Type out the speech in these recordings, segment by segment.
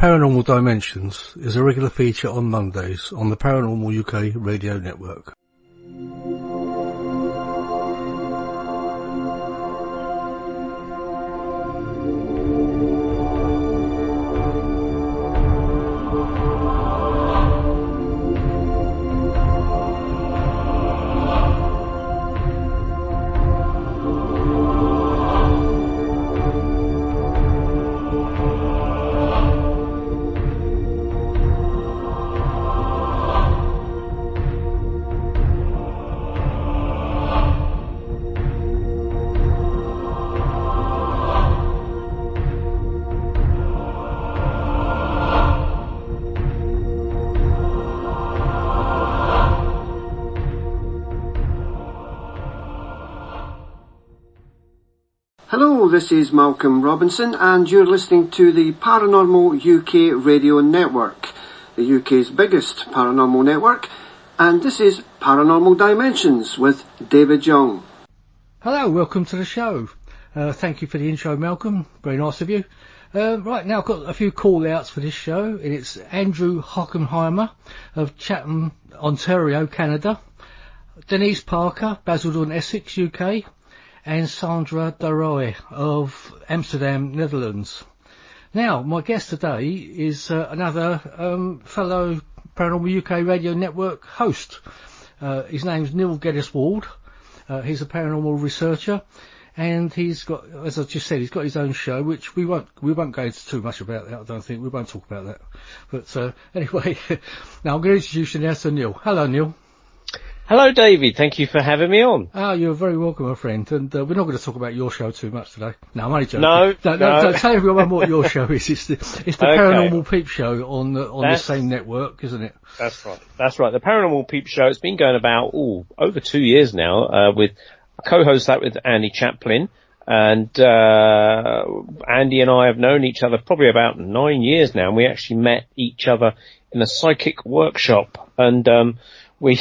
Paranormal Dimensions is a regular feature on Mondays on the Paranormal UK radio network. Hello, this is Malcolm Robinson and you're listening to the Paranormal UK radio network, the UK's biggest paranormal network, and this is Paranormal Dimensions with David Young. Hello, welcome to the show. Thank you for the intro, Malcolm. Very nice of you. Right now I've got a few call outs for this show, and it's Andrew Hockenheimer of Chatham, Ontario, Canada, Denise Parker, Basildon, Essex, UK, and Sandra Daroy of Amsterdam, Netherlands. Now, my guest today is another fellow Paranormal UK Radio Network host. His name's Neil Geddes-Ward. He's a paranormal researcher, and he's got, as I just said, he's got his own show, which we won't go into too much about that. I don't think we won't talk about that. But anyway, now I'm going to introduce you now to Neil. Hello, Neil. Hello, David. Thank you for having me on. Oh, you're very welcome, my friend. And we're not going to talk about your show too much today. No, I'm only joking. No. Don't tell everyone what your show is. It's the Paranormal Peep Show on the same network, isn't it? That's right. The Paranormal Peep Show, it's been going about, over 2 years now, with I co-host that with Andy Chaplin. And Andy and I have known each other probably about 9 years now, and we actually met each other in a psychic workshop. And we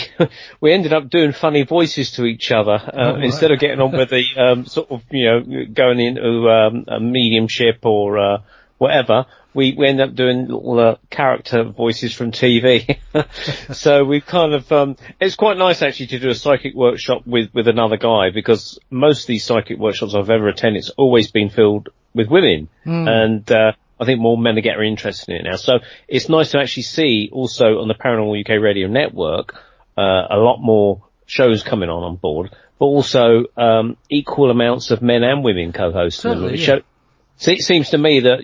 ended up doing funny voices to each other, instead of getting on with the, going into, a mediumship or, whatever. We ended up doing little, character voices from TV. So we've kind of, it's quite nice actually to do a psychic workshop with another guy, because most of these psychic workshops I've ever attended, it's always been filled with women. And, I think more men are getting interested in it now. So it's nice to actually see also on the Paranormal UK Radio Network, a lot more shows coming on board, but also equal amounts of men and women co-hosting them. So it seems to me that,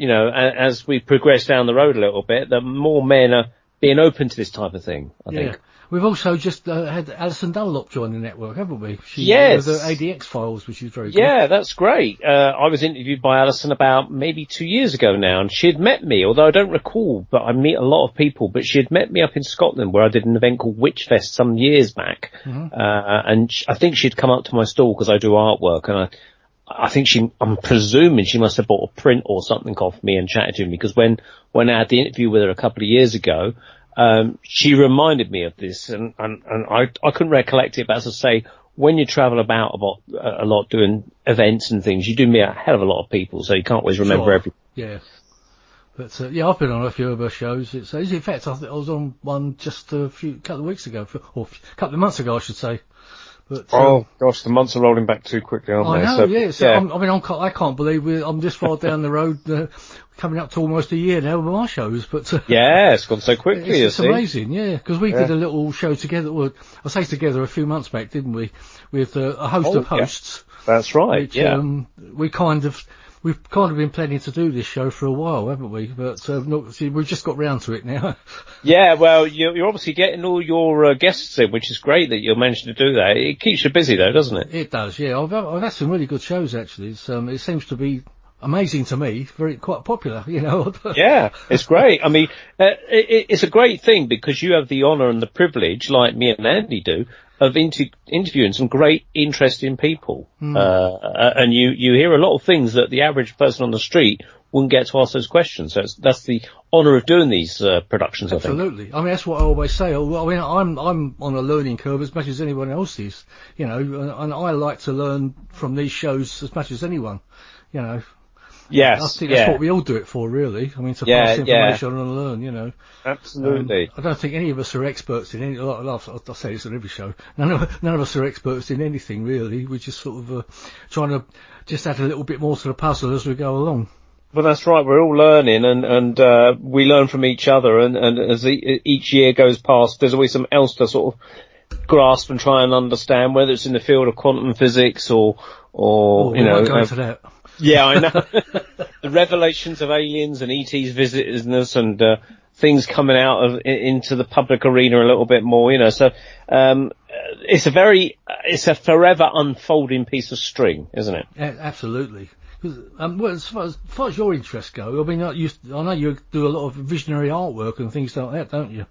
as we progress down the road a little bit, that more men are being open to this type of thing, I think. We've also just had Alison Dunlop join the network, haven't we? Yes. With the ADX files, which is very good. Yeah, that's great. I was interviewed by Alison about maybe 2 years ago now, and she had met me, although I don't recall, but I meet a lot of people, but she had met me up in Scotland where I did an event called Witchfest some years back. Mm-hmm. And I think she'd come up to my stall because I do artwork, and I think I'm presuming she must have bought a print or something off me and chatted to me, because when I had the interview with her a couple of years ago, she reminded me of this, and I couldn't recollect it, but as I say, when you travel about a lot doing events and things, you do meet a hell of a lot of people, so you can't always remember everything. Yeah. But, I've been on a few of her shows. In fact, I was on one just a couple of weeks ago, or a couple of months ago, I should say. But, gosh, the months are rolling back too quickly, aren't they? I know, I can't believe I'm this far down the road, coming up to almost a year now with my shows. But yeah, it's gone so quickly. It's amazing, because we did a little show together. Well, I say together a few months back, didn't we? With a host of hosts. Yeah. That's right. Which, we've kind of been planning to do this show for a while, haven't we? But we've just got round to it now. Yeah, well, you're obviously getting all your guests in, which is great that you're managing to do that. It keeps you busy, though, doesn't it? It does, yeah. I've had some really good shows, actually. It seems to be amazing to me, quite popular, Yeah, it's great. I mean, it's a great thing because you have the honour and the privilege, like me and Andy do, of interviewing some great, interesting people. And you hear a lot of things that the average person on the street wouldn't get to ask those questions. So that's the honour of doing these productions, I think. Absolutely. I mean, that's what I always say. I mean, I'm on a learning curve as much as anyone else is, and I like to learn from these shows as much as anyone, Yes, I think that's what we all do it for, really. I mean, to pass information on and learn, you know. Absolutely. I don't think any of us are experts in any. I'll say this on every show. None of us are experts in anything, really. We're just sort of trying to just add a little bit more to the puzzle as we go along. Well, that's right. We're all learning, and we learn from each other. And as each year goes past, there's always something else to sort of grasp and try and understand, whether it's in the field of quantum physics or you know. Go into that. Yeah, I know. The revelations of aliens and ET's visiting us and things coming out into the public arena a little bit more, you know. So it's a forever unfolding piece of string, isn't it? Yeah, absolutely. Well, as far as your interests go, I mean, I know you do a lot of visionary artwork and things like that, don't you?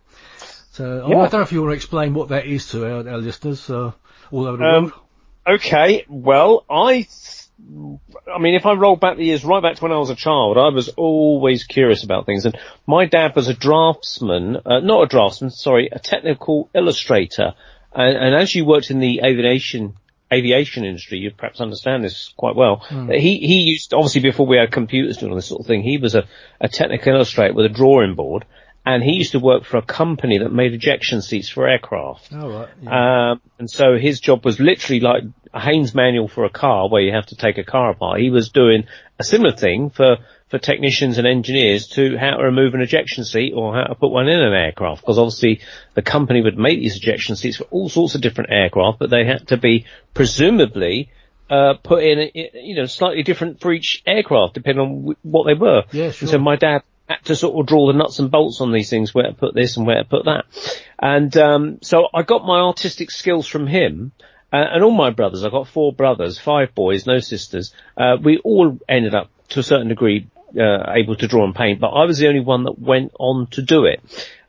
So I don't know if you want to explain what that is to our listeners all over the world. Okay, well, I mean, if I roll back the years right back to when I was a child, I was always curious about things. And my dad was a a technical illustrator. And as you worked in the aviation industry, you perhaps understand this quite well. He used, obviously before we had computers doing all this sort of thing, he was a technical illustrator with a drawing board. And he used to work for a company that made ejection seats for aircraft. Oh, right. Yeah. And so his job was literally like a Haynes manual for a car, where you have to take a car apart. He was doing a similar thing for technicians and engineers to how to remove an ejection seat or how to put one in an aircraft. Because obviously the company would make these ejection seats for all sorts of different aircraft, but they had to be presumably put in, you know, slightly different for each aircraft, depending on what they were. Yeah, sure. And so my dad had to sort of draw the nuts and bolts on these things, where to put this and where to put that. And so I got my artistic skills from him. And all my brothers, I've got 4 brothers, 5 boys, no sisters. We all ended up, to a certain degree, able to draw and paint, but I was the only one that went on to do it.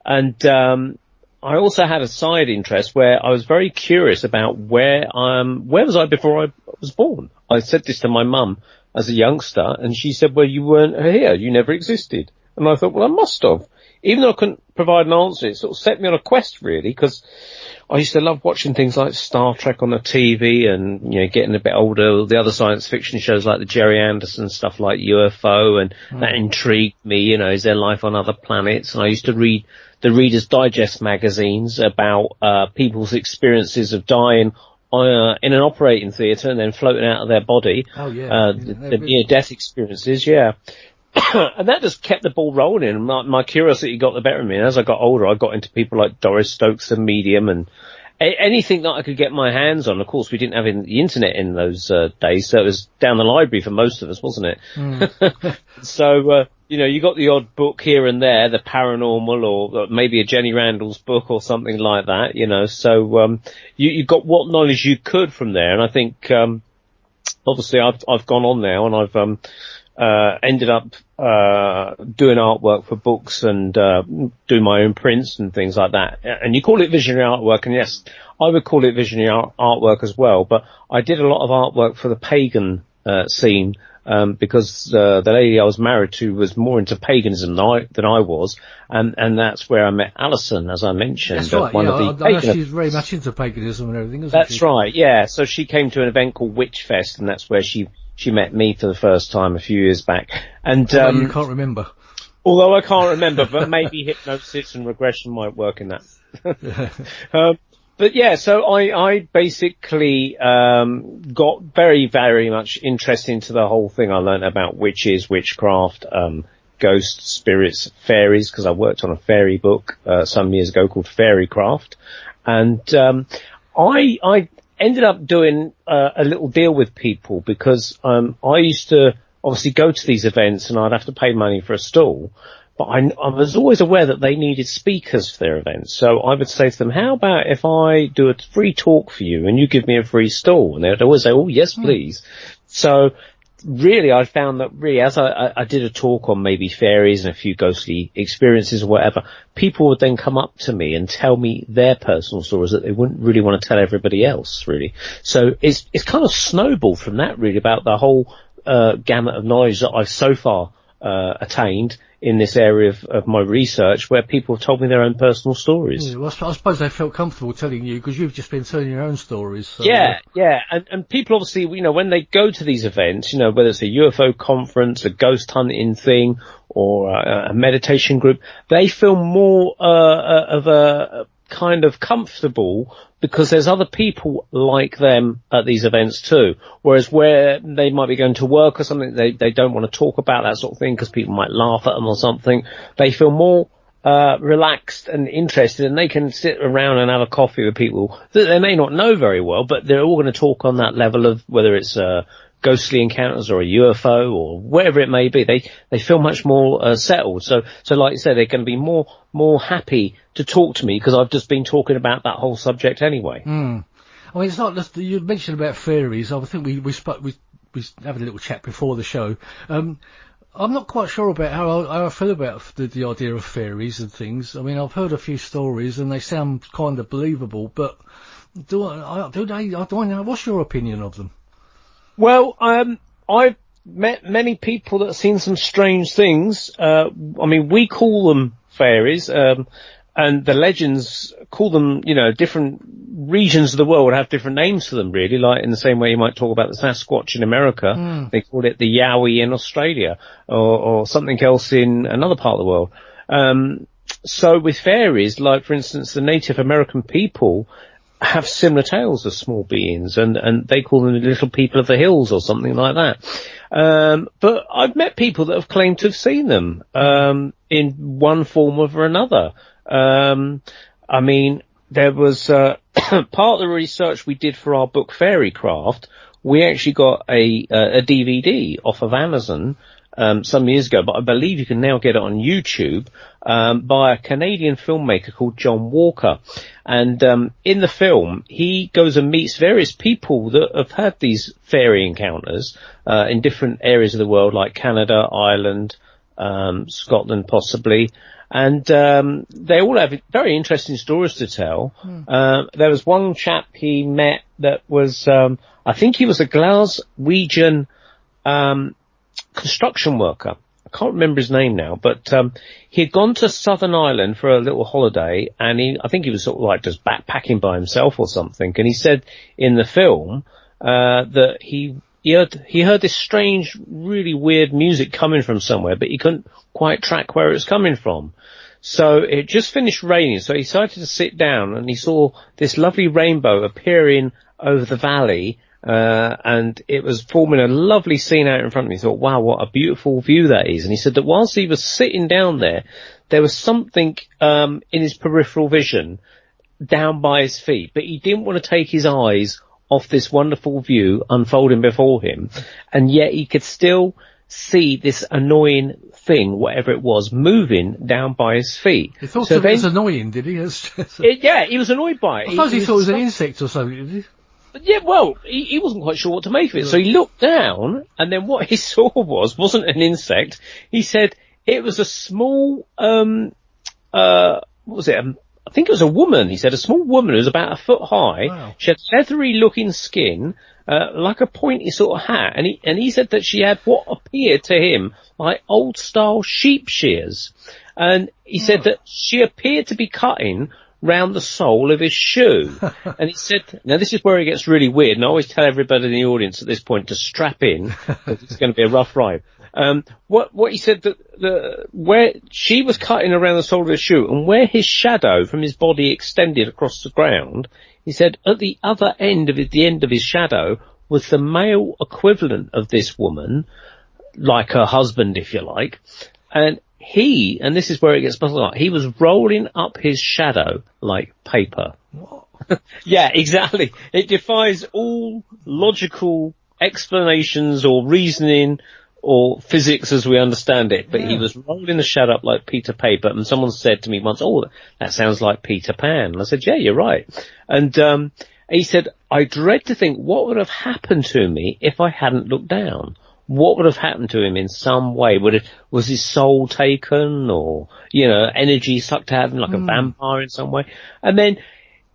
And I also had a side interest where I was very curious about where was I before I was born. I said this to my mum as a youngster, and she said, well, you weren't here, you never existed. And I thought, well, I must have. Even though I couldn't provide an answer, it sort of set me on a quest, really, because I used to love watching things like Star Trek on the TV, and, you know, getting a bit older, the other science fiction shows like the Jerry Anderson stuff like UFO, and that intrigued me, you know, is there life on other planets? And I used to read the Reader's Digest magazines about people's experiences of dying in an operating theatre and then floating out of their body. Oh, yeah. The near-death experiences, yeah. And that just kept the ball rolling, and my curiosity got the better of me. And as I got older, I got into people like Doris Stokes and Medium and anything that I could get my hands on. Of course, we didn't have the internet in those days, so it was down the library for most of us, wasn't it? So, you know, you got the odd book here and there, the Paranormal, or maybe a Jenny Randall's book or something like that, you know. So you got what knowledge you could from there. And I think obviously I've gone on now, and I've ended up doing artwork for books and doing my own prints and things like that. And you call it visionary artwork, and yes, I would call it visionary artwork as well. But I did a lot of artwork for the pagan scene, because the lady I was married to was more into paganism than I was, and that's where I met Alison, as I mentioned. That's right. I know she's very much into paganism and everything, isn't she? That's right. Yeah. So she came to an event called Witch Fest, and that's where she met me for the first time a few years back. And you can't remember. Although I can't remember, but maybe hypnosis and regression might work in that. But yeah, so I basically got very, very much interested into the whole thing. I learned about witches, witchcraft, ghosts, spirits, fairies, because I worked on a fairy book some years ago called Fairycraft. And I ended up doing a little deal with people, because I used to obviously go to these events and I'd have to pay money for a stall, but I was always aware that they needed speakers for their events. So I would say to them, how about if I do a free talk for you and you give me a free stall? And they'd always say, oh, yes, please. So really, I found that really, as I did a talk on maybe fairies and a few ghostly experiences or whatever, people would then come up to me and tell me their personal stories that they wouldn't really want to tell everybody else, really. So it's kind of snowballed from that, really, about the whole gamut of knowledge that I've so far attained in this area of my research, where people have told me their own personal stories. Yeah, well, I suppose they felt comfortable telling you because you've just been telling your own stories. So, yeah, and people obviously, when they go to these events, whether it's a UFO conference, a ghost hunting thing, or a meditation group, they feel more of a kind of comfortable because there's other people like them at these events too. Whereas where they might be going to work or something, they don't want to talk about that sort of thing because people might laugh at them or something. They feel more relaxed and interested, and they can sit around and have a coffee with people that they may not know very well, but they're all going to talk on that level of whether it's ghostly encounters or a UFO or whatever it may be. They feel much more settled. So like you said, they're going to be more happy to talk to me because I've just been talking about that whole subject anyway. I mean, it's not just, you mentioned about fairies. I think we had a little chat before the show. I'm not quite sure about how I feel about the idea of fairies and things. I mean, I've heard a few stories and they sound kind of believable, but do I know, what's your opinion of them? Well, I've met many people that have seen some strange things. We call them fairies, and the legends call them, different regions of the world have different names for them, really, like in the same way you might talk about the Sasquatch in America. They call it the Yowie in Australia, or something else in another part of the world. So with fairies, like for instance, the Native American people have similar tales of small beings, and they call them the little people of the hills or something like that. But I've met people that have claimed to have seen them, in one form or another. There was, part of the research we did for our book Fairycraft, we actually got a DVD off of Amazon, some years ago, but I believe you can now get it on YouTube, by a Canadian filmmaker called John Walker. And in the film, he goes and meets various people that have had these fairy encounters in different areas of the world, like Canada, Ireland, Scotland possibly. And they all have very interesting stories to tell. There was one chap he met that was, I think he was a Glaswegian construction worker. I can't remember his name now, but he had gone to Southern Ireland for a little holiday, and I think he was sort of like just backpacking by himself or something. And he said in the film that he heard this strange, really weird music coming from somewhere, but he couldn't quite track where it was coming from. So it just finished raining, so he decided to sit down, and he saw this lovely rainbow appearing over the valley, and it was forming a lovely scene out in front of me. He thought, wow, what a beautiful view that is. And he said that whilst he was sitting down there was something in his peripheral vision down by his feet, but he didn't want to take his eyes off this wonderful view unfolding before him, and yet he could still see this annoying thing, whatever it was, moving down by his feet. He thought it was annoying, did he? Yeah, he was annoyed by it. I suppose he thought it was an insect or something, did he? Yeah, well, he wasn't quite sure what to make of it. So he looked down, and then what he saw wasn't an insect. He said it was a small, what was it? I think it was a woman. He said a small woman who was about a foot high. Wow. She had leathery looking skin, like a pointy sort of hat. And he said that she had what appeared to him like old style sheep shears. And he said that she appeared to be cutting round the sole of his shoe. And he said, now this is where it gets really weird, and I always tell everybody in the audience at this point to strap in, because it's going to be a rough ride. What he said, that where she was cutting around the sole of his shoe, and where his shadow from his body extended across the ground, he said at the other end of it, the end of his shadow, was the male equivalent of this woman, like her husband, if you like, and this is where it gets bizarre, he was rolling up his shadow like paper. What? Yeah, exactly. It defies all logical explanations or reasoning or physics as we understand it, but he was rolling the shadow up like Peter Paper, and someone said to me once, oh, that sounds like Peter Pan. And I said, yeah, you're right. And he said, I dread to think what would have happened to me if I hadn't looked down. What would have happened to him in some way? Was his soul taken, or, energy sucked out of him like a vampire in some way? And then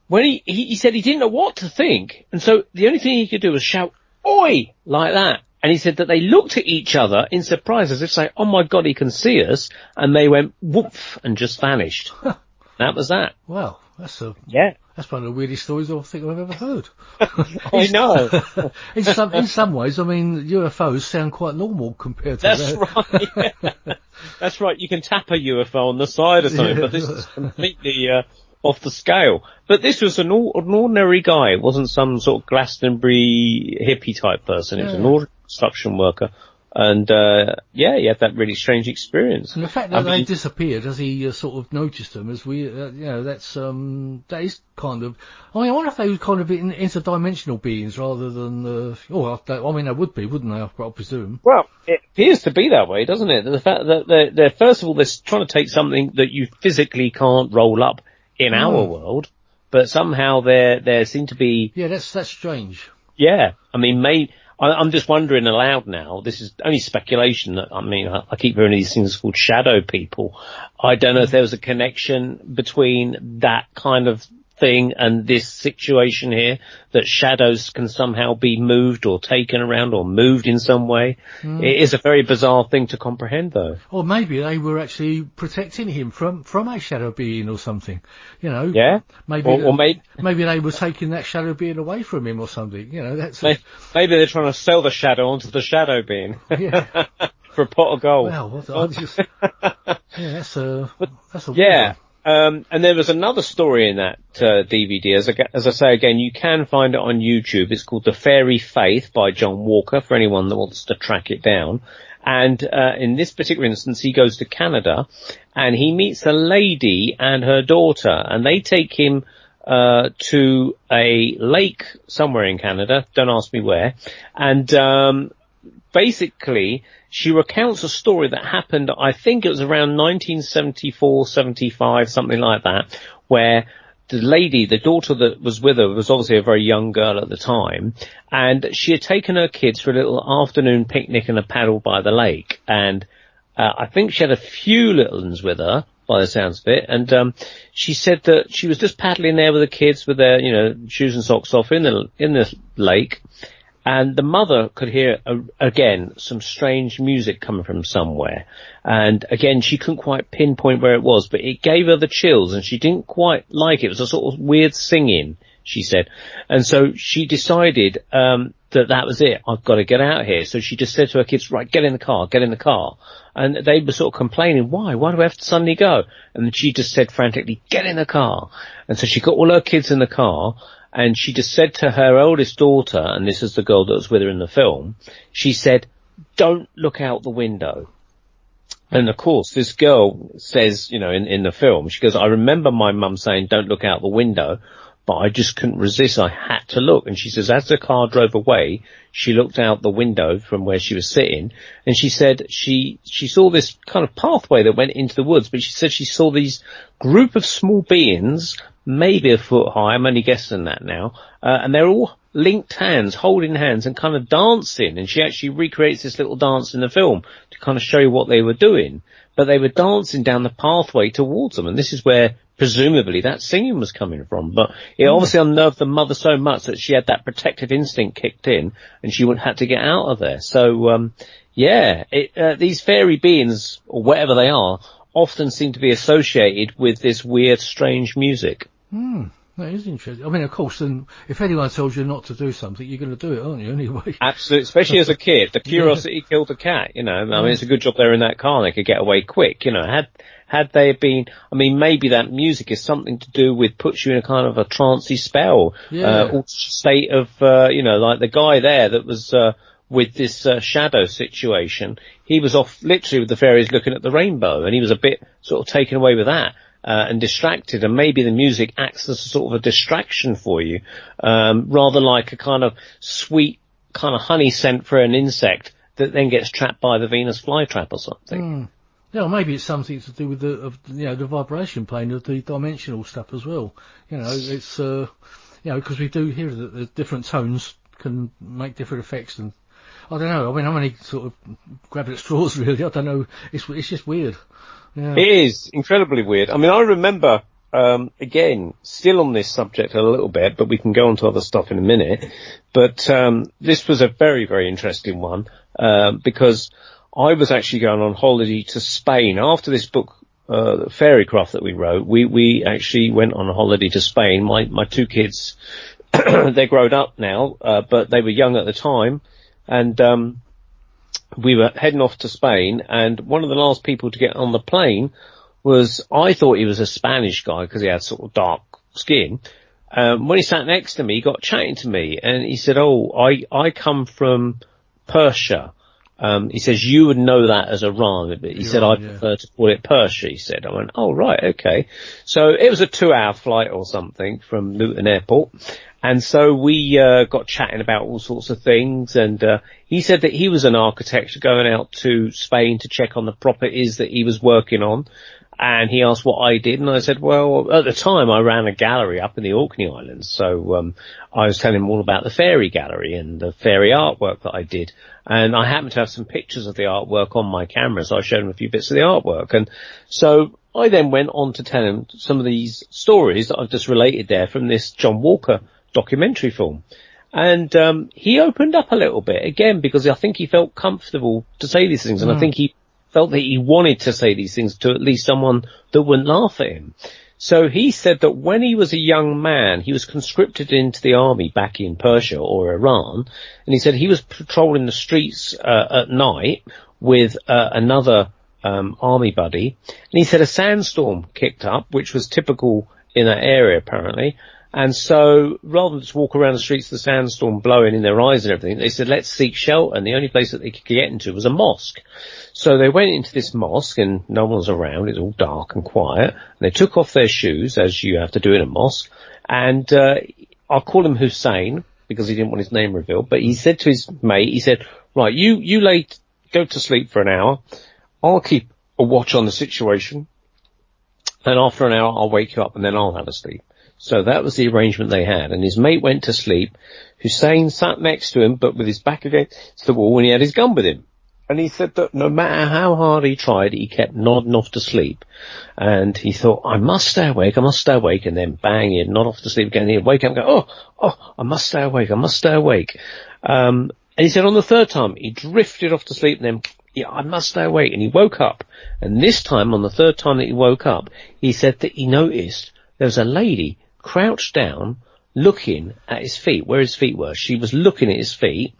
when he said he didn't know what to think, and so the only thing he could do was shout, "Oi!" like that. And he said that they looked at each other in surprise as if saying, oh my God, he can see us. And they went woof and just vanished. That was that. Wow, that's one of the weirdest stories I think I've ever heard. I know. in some ways, I mean, UFOs sound quite normal compared to That's that. right. Yeah. That's right. You can tap a UFO on the side or something, but this is completely off the scale. But this was an ordinary guy. It wasn't some sort of Glastonbury hippie type person. It was an ordinary construction worker. And, he had that really strange experience. And the fact that they disappeared as he sort of noticed them, as we, that's, that is kind of, I mean, I wonder if they were kind of interdimensional beings rather than, they would be, wouldn't they, I presume? Well, it appears to be that way, doesn't it? The fact that they're first of all, they're trying to take something that you physically can't roll up in our world, but somehow there seem to be... Yeah, that's strange. Yeah, I mean, I'm just wondering aloud now, this is only speculation, I keep hearing these things called shadow people. I don't know if there was a connection between that kind of thing and this situation here, that shadows can somehow be moved or taken around or moved in some way. It is a very bizarre thing to comprehend, though. Or maybe they were actually protecting him from a shadow being or something, Yeah? Maybe they were taking that shadow being away from him or something, that's... Maybe they're trying to sell the shadow onto the shadow being. Yeah. For a pot of gold. Well, that's a weird one. And there was another story in that DVD. As I say again, you can find it on YouTube. It's called The Fairy Faith by John Walker, for anyone that wants to track it down. And in this particular instance, he goes to Canada, and he meets a lady and her daughter, and they take him to a lake somewhere in Canada. Don't ask me where. And basically, she recounts a story that happened, I think it was around 1974, 75, something like that, where the lady, the daughter that was with her, was obviously a very young girl at the time, and she had taken her kids for a little afternoon picnic and a paddle by the lake. And I think she had a few little ones with her, by the sounds of it, and she said that she was just paddling there with the kids with their, shoes and socks off in the lake. And the mother could hear, again, some strange music coming from somewhere. And again, she couldn't quite pinpoint where it was, but it gave her the chills, and she didn't quite like it. It was a sort of weird singing, she said. And so she decided that was it. I've got to get out of here. So she just said to her kids, right, get in the car. And they were sort of complaining, why? Why do we have to suddenly go? And she just said frantically, get in the car. And so she got all her kids in the car, and she just said to her oldest daughter, and this is the girl that was with her in the film, she said, don't look out the window. And of course, this girl says, in the film, she goes, I remember my mum saying, don't look out the window, but I just couldn't resist. I had to look. And she says, as the car drove away, she looked out the window from where she was sitting, and she said she saw this kind of pathway that went into the woods, but she said she saw these group of small beings, maybe a foot high, I'm only guessing that now, and they're all linked hands, holding hands and kind of dancing, and she actually recreates this little dance in the film to kind of show you what they were doing, but they were dancing down the pathway towards them, and this is where presumably that singing was coming from, but it obviously unnerved the mother so much that she had that protective instinct kicked in, and she had to get out of there. So, these fairy beings, or whatever they are, often seem to be associated with this weird, strange music. That is interesting. I mean, of course, and if anyone tells you not to do something, you're going to do it, aren't you, anyway? Absolutely, especially as a kid. The curiosity killed the cat, I mean, it's a good job they're in that car and they could get away quick, Had they been, I mean, maybe that music is something to do with, puts you in a kind of a trancey spell, state of, like the guy there that was, with this shadow situation, he was off literally with the fairies looking at the rainbow, and he was a bit sort of taken away with that and distracted, and maybe the music acts as a sort of a distraction for you, rather like a kind of sweet kind of honey scent for an insect that then gets trapped by the Venus flytrap or something. Yeah, maybe it's something to do with the vibration plane of the dimensional stuff as well. It's because we do hear that the different tones can make different effects, and I don't know. I mean, I'm only sort of grabbing at straws, really. I don't know. It's just weird. Yeah. It is incredibly weird. I mean, I remember again, still on this subject a little bit, but we can go on to other stuff in a minute. But this was a very, very interesting one, because I was actually going on holiday to Spain. After this book, Fairycraft that we wrote, we actually went on a holiday to Spain. My two kids, they're grown up now, but they were young at the time, and we were heading off to Spain, and one of the last people to get on the plane was, I thought he was a Spanish guy because he had sort of dark skin. When he sat next to me, he got chatting to me, and he said, "Oh, I come from Persia." He says, "You would know that as Iran," but he said, "I prefer to call it Persia," he said. I went, "Oh, right, okay." So it was a 2-hour flight or something from Luton Airport. And so we got chatting about all sorts of things, and he said that he was an architect going out to Spain to check on the properties that he was working on. And he asked what I did, and I said, well, at the time I ran a gallery up in the Orkney Islands, so I was telling him all about the fairy gallery and the fairy artwork that I did. And I happened to have some pictures of the artwork on my camera, so I showed him a few bits of the artwork. And so I then went on to tell him some of these stories that I've just related there from this John Walker documentary film. And he opened up a little bit, again, because I think he felt comfortable to say these things, and I think he felt that he wanted to say these things to at least someone that wouldn't laugh at him. So he said that when he was a young man, he was conscripted into the army back in Persia or Iran, and he said he was patrolling the streets at night with another army buddy, and he said a sandstorm kicked up, which was typical in that area apparently. And so, rather than just walk around the streets with the sandstorm blowing in their eyes and everything, they said, let's seek shelter. And the only place that they could get into was a mosque. So they went into this mosque, and no one was around. It was all dark and quiet. And they took off their shoes, as you have to do in a mosque. And I'll call him Hussein, because he didn't want his name revealed. But he said to his mate, he said, right, you go to sleep for an hour. I'll keep a watch on the situation. And after an hour, I'll wake you up, and then I'll have a sleep. So that was the arrangement they had, and his mate went to sleep. Hussein sat next to him, but with his back against the wall, and he had his gun with him. And he said that no matter how hard he tried, he kept nodding off to sleep. And he thought, I must stay awake, and then bang, he'd nod off to sleep again. He'd wake up and go, oh, I must stay awake. And he said on the third time, he drifted off to sleep, and then, yeah, I must stay awake. And he woke up. And this time, on the third time that he woke up, he said that he noticed there was a lady crouched down, looking at his feet, where his feet were. She was looking at his feet,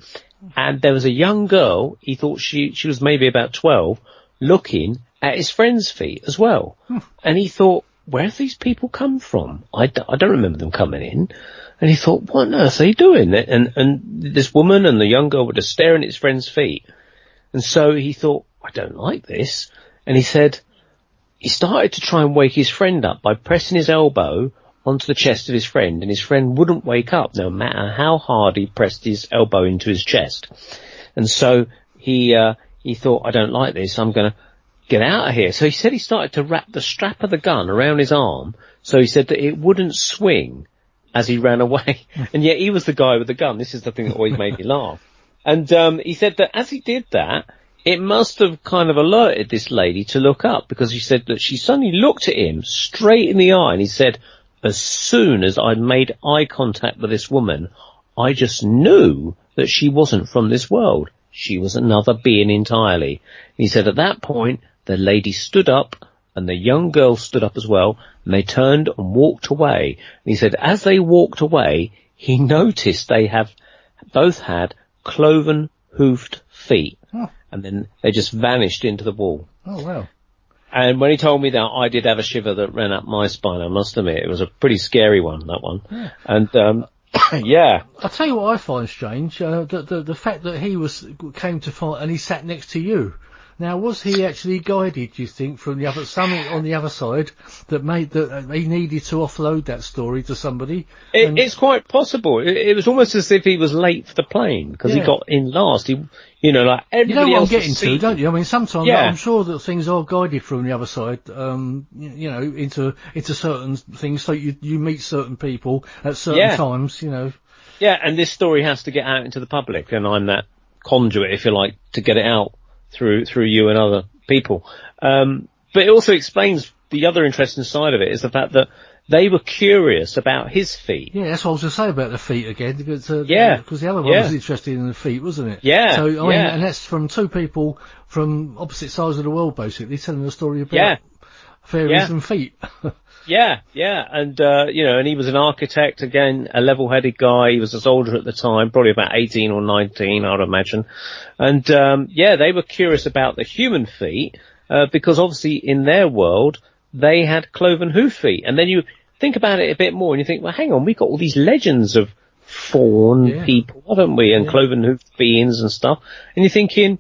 and there was a young girl, he thought she was maybe about 12, looking at his friend's feet as well. And he thought, where have these people come from? I don't remember them coming in. And he thought, what on earth are they doing? And this woman and the young girl were just staring at his friend's feet. And so he thought, I don't like this. And he said, he started to try and wake his friend up by pressing his elbow onto the chest of his friend, and his friend wouldn't wake up no matter how hard he pressed his elbow into his chest. And so he thought, I don't like this, I'm going to get out of here. So he said he started to wrap the strap of the gun around his arm, so he said that it wouldn't swing as he ran away. And yet he was the guy with the gun. This is the thing that always made me laugh. And he said that as he did that, it must have kind of alerted this lady to look up, because he said that she suddenly looked at him straight in the eye, and he said, as soon as I made eye contact with this woman, I just knew that she wasn't from this world. She was another being entirely. He said at that point, the lady stood up, and the young girl stood up as well, and they turned and walked away. And he said as they walked away, he noticed they both had cloven hoofed feet. And then they just vanished into the wall. Oh, wow. And when he told me that, I did have a shiver that ran up my spine, I must admit. It was a pretty scary one, that one. Yeah. And, yeah. I'll tell you what I find strange, the fact that came to find, and he sat next to you. Now, was he actually guided, do you think, from the other, something on the other side that made that he needed to offload that story to somebody? It's quite possible. It was almost as if he was late for the plane, because he got in last. Like everybody you know what else I'm getting to, don't you? I mean, sometimes I'm sure that things are guided from the other side, into certain things, so you meet certain people at certain times, Yeah, and this story has to get out into the public, and I'm that conduit, if you like, to get it out through you and other people. But it also explains the other interesting side of it is the fact that they were curious about his feet. Yeah, that's what I was going to say about the feet again. Because, because the other one was interested in the feet, wasn't it? Yeah. So, I mean, and that's from two people from opposite sides of the world, basically, telling a story about fairies and feet. Yeah. And, and he was an architect, again, a level-headed guy. He was a soldier at the time, probably about 18 or 19, I would imagine. And, they were curious about the human feet, because obviously in their world, they had cloven hoof feet. And then you think about it a bit more and you think, well, hang on, we've got all these legends of fawn people, haven't we? And cloven hoof beings and stuff. And you're thinking,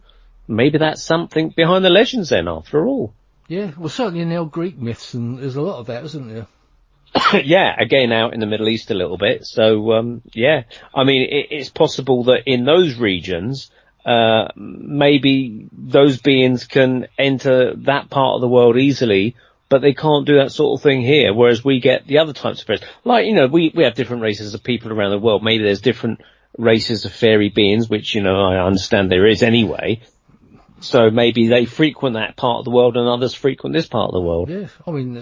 maybe that's something behind the legends then, after all. Yeah, well, certainly in the old Greek myths, and there's a lot of that, isn't there? Yeah, again, out in the Middle East a little bit. So, I mean, it's possible that in those regions, maybe those beings can enter that part of the world easily, but they can't do that sort of thing here, whereas we get the other types of fairies. Like, we have different races of people around the world. Maybe there's different races of fairy beings, which, I understand there is anyway. So maybe they frequent that part of the world and others frequent this part of the world. Yeah, I mean,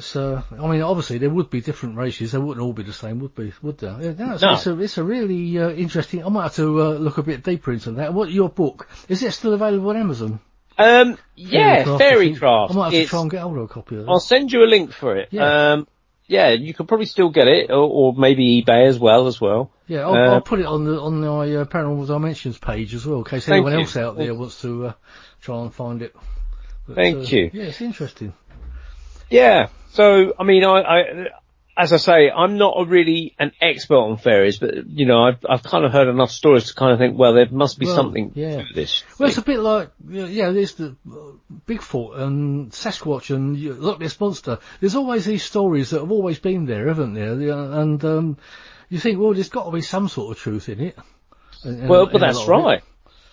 obviously there would be different races. They wouldn't all be the same, would there? Yeah, no. It's a really interesting. I might have to look a bit deeper into that. What your book is? It still available on Amazon? Fairycraft. I might have to try and get hold of a copy of that. I'll send you a link for it. Yeah. You could probably still get it, or maybe eBay as well. Yeah, I'll put it on my Paranormal Dimensions page as well, in case anyone else out there wants to try and find it. But, Thank you. Yeah, it's interesting. Yeah. So, I mean, I as I say, I'm not really an expert on fairies, but I've kind of heard enough stories to kind of think, well, there must be something to this. Well, it's a bit like, there's the Bigfoot and Sasquatch and Loch Ness Monster. There's always these stories that have always been there, haven't there? And you think, well, there's got to be some sort of truth in it. But that's right.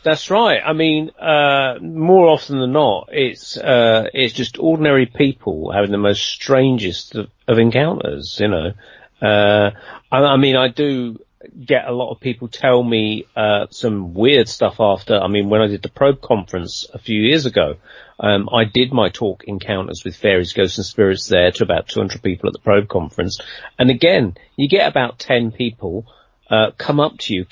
That's right. I mean, more often than not, it's just ordinary people having the most strangest of encounters, I mean, I do get a lot of people tell me, some weird stuff after, I mean, when I did the Probe conference a few years ago, I did my talk Encounters with Fairies, Ghosts and Spirits there to about 200 people at the Probe conference. And again, you get about 10 people come up to you,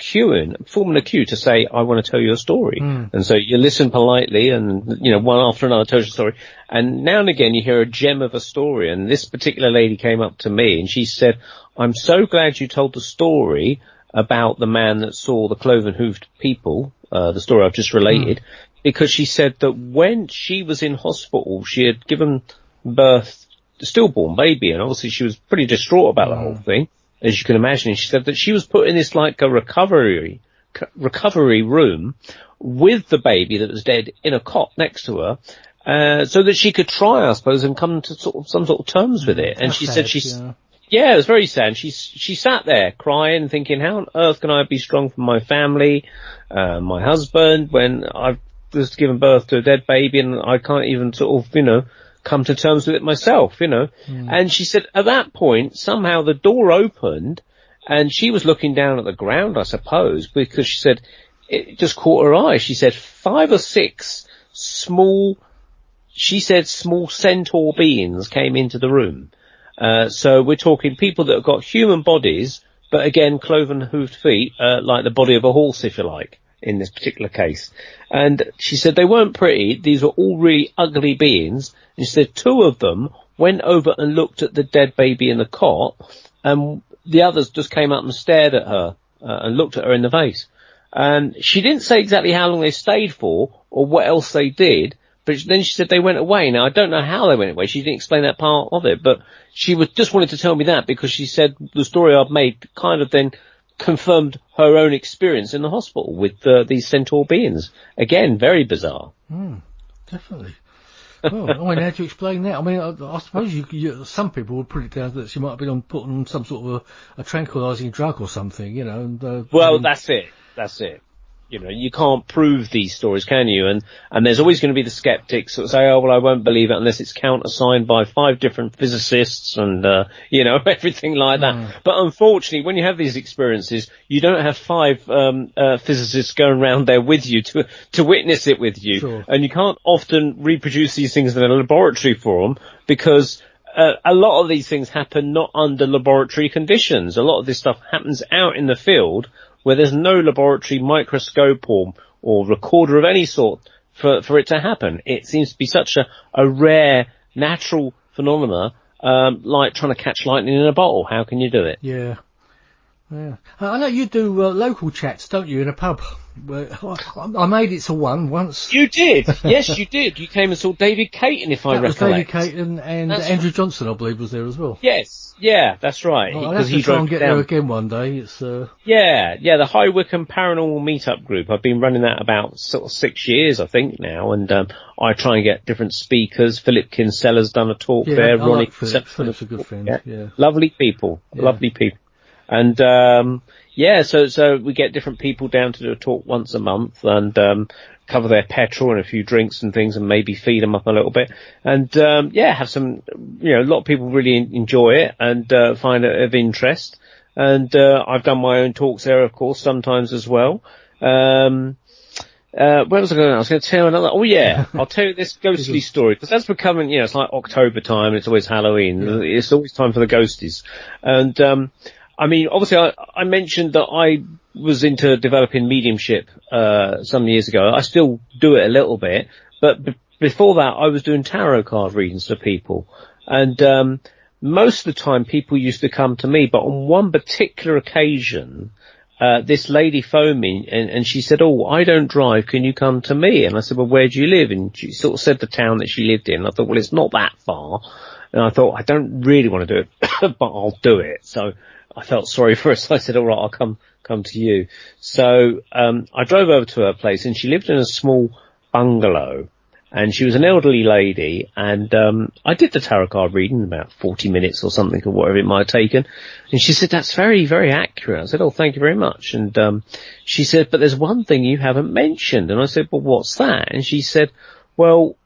forming a queue to say, I want to tell you a story. And so you listen politely and, one after another tells you a story. And now and again you hear a gem of a story. And this particular lady came up to me and she said, I'm so glad you told the story about the man that saw the cloven-hoofed people, the story I've just related, because she said that when she was in hospital, she had given birth to a stillborn baby, and obviously she was pretty distraught about the whole thing, as you can imagine. She said that she was put in this like a recovery room with the baby that was dead in a cot next to her, so that she could try, I suppose, and come to some sort of terms with it. And she said it was very sad. She sat there crying, thinking, how on earth can I be strong for my family, my husband, when I've just given birth to a dead baby and I can't even sort of, come to terms with it myself, And she said at that point, somehow the door opened and she was looking down at the ground, I suppose, because she said it just caught her eye. She said 5 or 6 small centaur beings came into the room. So we're talking people that have got human bodies, but again, cloven-hoofed feet, like the body of a horse, if you like, in this particular case. And she said they weren't pretty. These were all really ugly beings. And she said 2 of them went over and looked at the dead baby in the cot, and the others just came up and stared at her, and looked at her in the face. And she didn't say exactly how long they stayed for, or what else they did, but then she said they went away. Now, I don't know how they went away. She didn't explain that part of it, but she just wanted to tell me that because she said the story I've made kind of then confirmed her own experience in the hospital with these centaur beings. Again, very bizarre. Definitely. Well, I mean, how do you explain that? I mean, I suppose some people would put it down that she might have been put on some sort of a tranquilizing drug or something, And, that's it. That's it. You can't prove these stories, can you? And there's always going to be the skeptics that say, oh, well, I won't believe it unless it's countersigned by 5 different physicists and, everything like that. But unfortunately, when you have these experiences, you don't have 5 physicists going around there with you to witness it with you. Sure. And you can't often reproduce these things in a laboratory for them because a lot of these things happen not under laboratory conditions. A lot of this stuff happens out in the field where there's no laboratory microscope or recorder of any sort for it to happen. It seems to be such a rare natural phenomena, like trying to catch lightning in a bottle. How can you do it? Yeah. Yeah. I know you do local chats, don't you, in a pub? I made it to one once. You did? Yes, you did. You came and saw David Caton, if I recollect. David Caton and Andrew Johnson, I believe, was there as well. Yes, yeah, that's right. I'll have to try and get there again one day. It's Yeah, the High Wycombe Paranormal Meetup group. I've been running that about sort of 6 years, I think, now, and I try and get different speakers. Philip Kinsella's done a talk there. Ronnie, like Philip's a good friend. Yeah. Lovely people. And so we get different people down to do a talk once a month and cover their petrol and a few drinks and things and maybe feed them up a little bit. And have some, a lot of people really enjoy it and find it of interest. And I've done my own talks there, of course, sometimes as well. Where was I going? I was going to tell another. Oh yeah, I'll tell you this ghostly story because that's becoming, it's like October time. It's always Halloween. Yeah. It's always time for the ghosties. And obviously I mentioned that I was into developing mediumship, some years ago. I still do it a little bit, but before that I was doing tarot card readings for people. And, most of the time people used to come to me, but on one particular occasion, this lady phoned me and she said, "Oh, I don't drive. Can you come to me?" And I said, "Well, where do you live?" And she sort of said the town that she lived in. I thought, well, it's not that far. And I thought, I don't really want to do it, but I'll do it. So I felt sorry for her, so I said, all right, I'll come to you. So, I drove over to her place and she lived in a small bungalow and she was an elderly lady and, I did the tarot card reading in about 40 minutes or something or whatever it might have taken. And she said, "That's very, very accurate." I said, "Oh, thank you very much." And, she said, "But there's one thing you haven't mentioned." And I said, "Well, what's that?" And she said, "Well,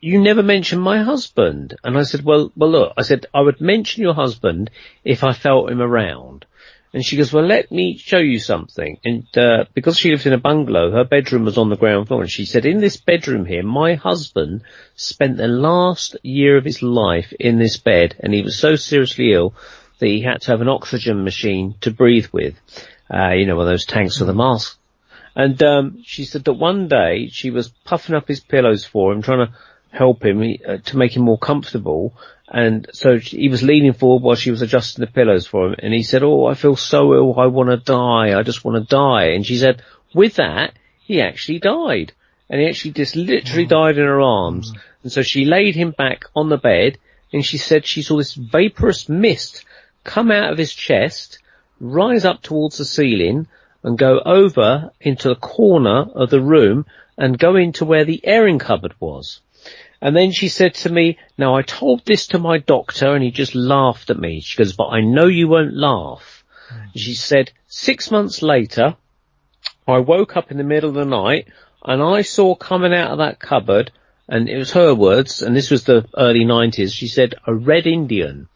you never mentioned my husband." And I said, well, look, I said, I would mention your husband if I felt him around. And she goes, "Well, let me show you something." And, because she lived in a bungalow, her bedroom was on the ground floor. And she said, "In this bedroom here, my husband spent the last year of his life in this bed. And he was so seriously ill that he had to have an oxygen machine to breathe with. One of those tanks with a mask." And, she said that one day she was puffing up his pillows for him, trying to help him to make him more comfortable. And so he was leaning forward while she was adjusting the pillows for him. And he said, "Oh, I feel so ill. I want to die. I just want to die." And she said, with that, he actually died. And he actually just literally died in her arms. And so she laid him back on the bed and she said she saw this vaporous mist come out of his chest, rise up towards the ceiling and go over into the corner of the room and go into where the airing cupboard was. And then she said to me, "Now, I told this to my doctor and he just laughed at me." She goes, "But I know you won't laugh." She said, 6 months later, I woke up in the middle of the night and I saw coming out of that cupboard, and it was her words, and this was the early 90s, she said, a red Indian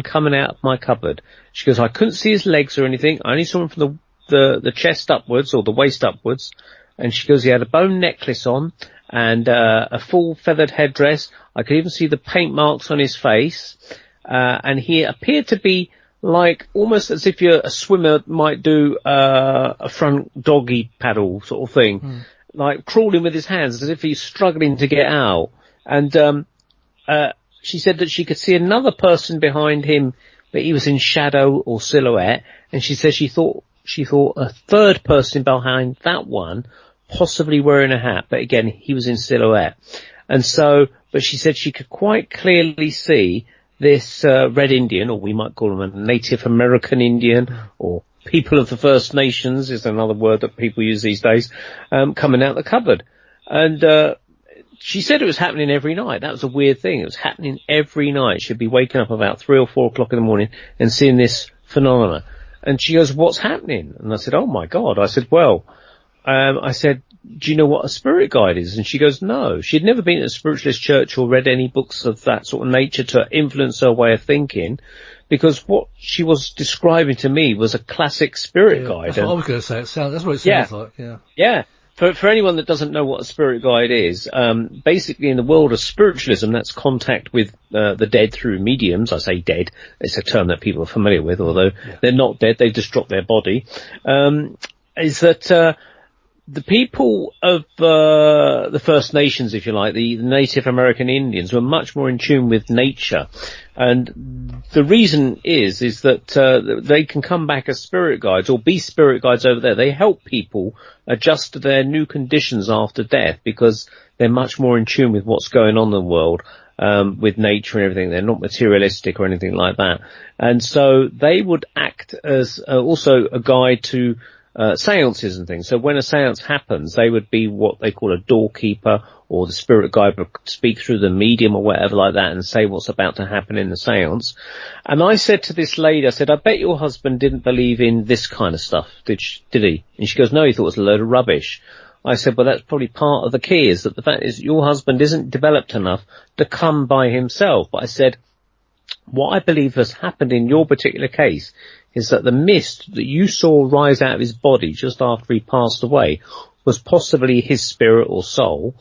coming out of my cupboard. She goes, "I couldn't see his legs or anything. I only saw him from the chest upwards or the waist upwards." And she goes, "He had a bone necklace on and a full feathered headdress. I could even see the paint marks on his face. And he appeared to be like almost as if a swimmer might do a front doggy paddle sort of thing, like crawling with his hands as if he's struggling to get out." And she said that she could see another person behind him, but he was in shadow or silhouette. And she said she thought a third person behind that one, possibly wearing a hat, but again, he was in silhouette. And so, but she said she could quite clearly see this Red Indian, or we might call him a Native American Indian, or people of the First Nations is another word that people use these days, coming out the cupboard. And she said it was happening every night. That was a weird thing. It was happening every night. She'd be waking up about 3 or 4 o'clock in the morning and seeing this phenomena. And she goes, "What's happening?" And I said, "Oh my God." I said, "Well," I said, "Do you know what a spirit guide is?" And she goes, no. She'd never been to a spiritualist church or read any books of that sort of nature to influence her way of thinking, because what she was describing to me was a classic spirit guide. That's what I was going to say. That's what it sounds like, yeah. Yeah. For anyone that doesn't know what a spirit guide is, basically in the world of spiritualism, that's contact with the dead through mediums. I say dead, it's a term that people are familiar with, although they're not dead, they've just dropped their body. Is that the people of the First Nations, if you like, the Native American Indians, were much more in tune with nature. And the reason is that they can come back as spirit guides or be spirit guides over there. They help people adjust to their new conditions after death because they're much more in tune with what's going on in the world, with nature and everything. They're not materialistic or anything like that. And so they would act as also a guide to seances and things. So when a seance happens, they would be what they call a doorkeeper, or the spirit guide would speak through the medium or whatever like that and say what's about to happen in the seance. And I said to this lady, I said, I bet your husband didn't believe in this kind of stuff, did he? And she goes, no, he thought it was a load of rubbish. I said, well, that's probably part of the key, is that the fact is your husband isn't developed enough to come by himself. But I said, what I believe has happened in your particular case is that the mist that you saw rise out of his body just after he passed away was possibly his spirit or soul,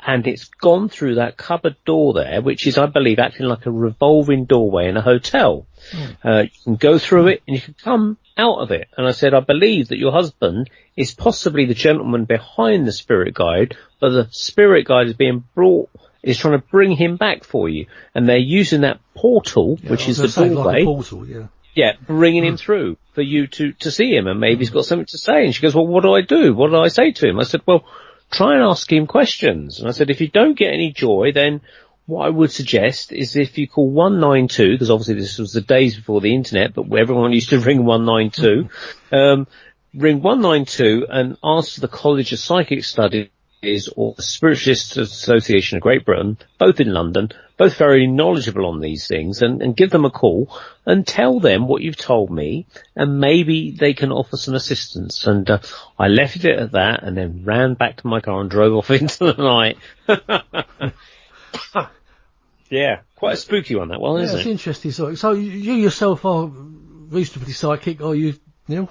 and it's gone through that cupboard door there, which is, I believe, acting like a revolving doorway in a hotel. You can go through it and you can come out of it. And I said, I believe that your husband is possibly the gentleman behind the spirit guide, but the spirit guide is being brought, is trying to bring him back for you. And they're using that portal, which is the doorway. Like a portal, yeah. Yeah, bringing him through for you to see him, and maybe he's got something to say. And she goes, well, what do I do? What do I say to him? I said, well, try and ask him questions. And I said, if you don't get any joy, then what I would suggest is if you call 192, because obviously this was the days before the internet, but everyone used to ring 192, ring 192 and ask the College of Psychic Studies or the Spiritualist Association of Great Britain, both in London, both very knowledgeable on these things, and give them a call and tell them what you've told me, and maybe they can offer some assistance. And I left it at that and then ran back to my car and drove off into the night. Yeah, quite a spooky one, that one, isn't it? It's interesting. So you yourself are reasonably psychic, are you, Neil?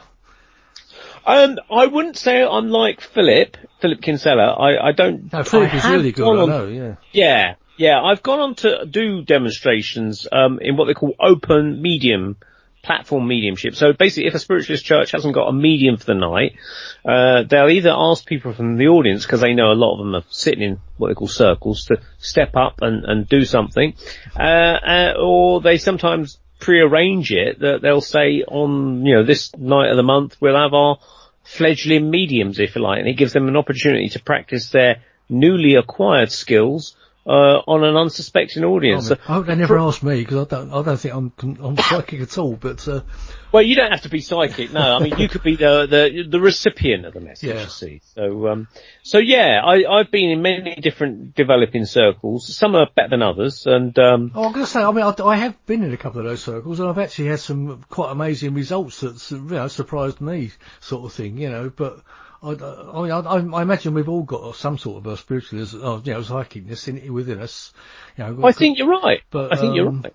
I wouldn't say I'm like Philip Kinsella. I don't. No, Philip is really good, I know, yeah. Yeah, I've gone on to do demonstrations, in what they call open medium, platform mediumship. So basically, if a spiritualist church hasn't got a medium for the night, they'll either ask people from the audience, because they know a lot of them are sitting in what they call circles, to step up and do something, or they sometimes prearrange it, that they'll say on, this night of the month we'll have our fledgling mediums, if you like, and it gives them an opportunity to practice their newly acquired skills on an unsuspecting audience. I hope they never ask me, because I don't think I'm psychic at all. But well, you don't have to be psychic. No, I mean you could be the recipient of the message. You see. So yeah, I've been in many different developing circles. Some are better than others, and I'm going to say, I mean, I have been in a couple of those circles, and I've actually had some quite amazing results that surprised me, sort of thing. But I imagine we've all got some sort of a spiritualism, psychicness within us. I think you're right. But I think you're right.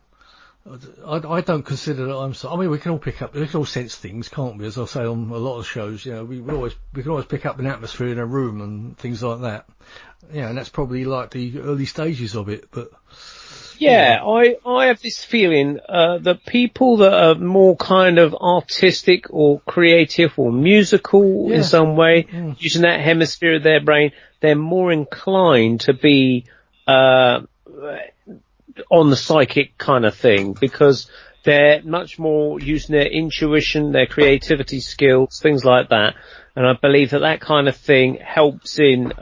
I don't consider that I mean, we can all sense things, can't we? As I say on a lot of shows, we can always pick up an atmosphere in a room and things like that. And that's probably like the early stages of it, but. Yeah, I have this feeling that people that are more kind of artistic or creative or musical in some way, using that hemisphere of their brain, they're more inclined to be on the psychic kind of thing, because they're much more using their intuition, their creativity skills, things like that. And I believe that kind of thing helps in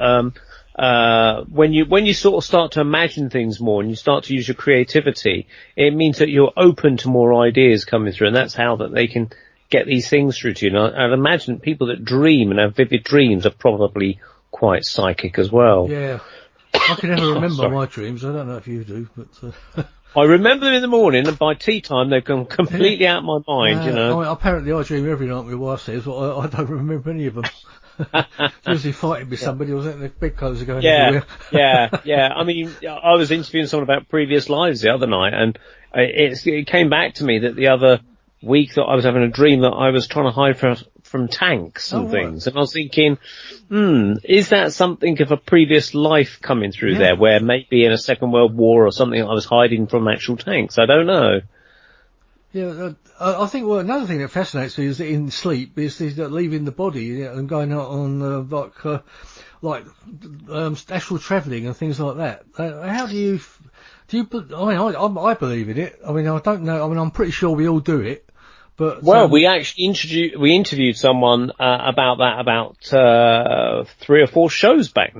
when you sort of start to imagine things more and you start to use your creativity, it means that you're open to more ideas coming through, and that's how that they can get these things through to you. And I'd imagine people that dream and have vivid dreams are probably quite psychic as well. Yeah. I can never remember my dreams. I don't know if you do, but I remember them in the morning, and by tea time they've gone completely out of my mind, I mean, apparently I dream every night, my wife says, but I don't remember any of them. Usually fighting with somebody, or the bedclothes are going everywhere. Yeah. I mean, I was interviewing someone about previous lives the other night, and it came back to me that the other week that I was having a dream that I was trying to hide from tanks and things. And I was thinking, is that something of a previous life coming through there, where maybe in a Second World War or something I was hiding from actual tanks? I don't know. Yeah, I think another thing that fascinates me is that in sleep is that leaving the body and going out on astral travelling and things like that. How do you? I believe in it. I mean, I don't know. I mean, I'm pretty sure we all do it. But we actually interviewed someone about that about 3 or 4 shows back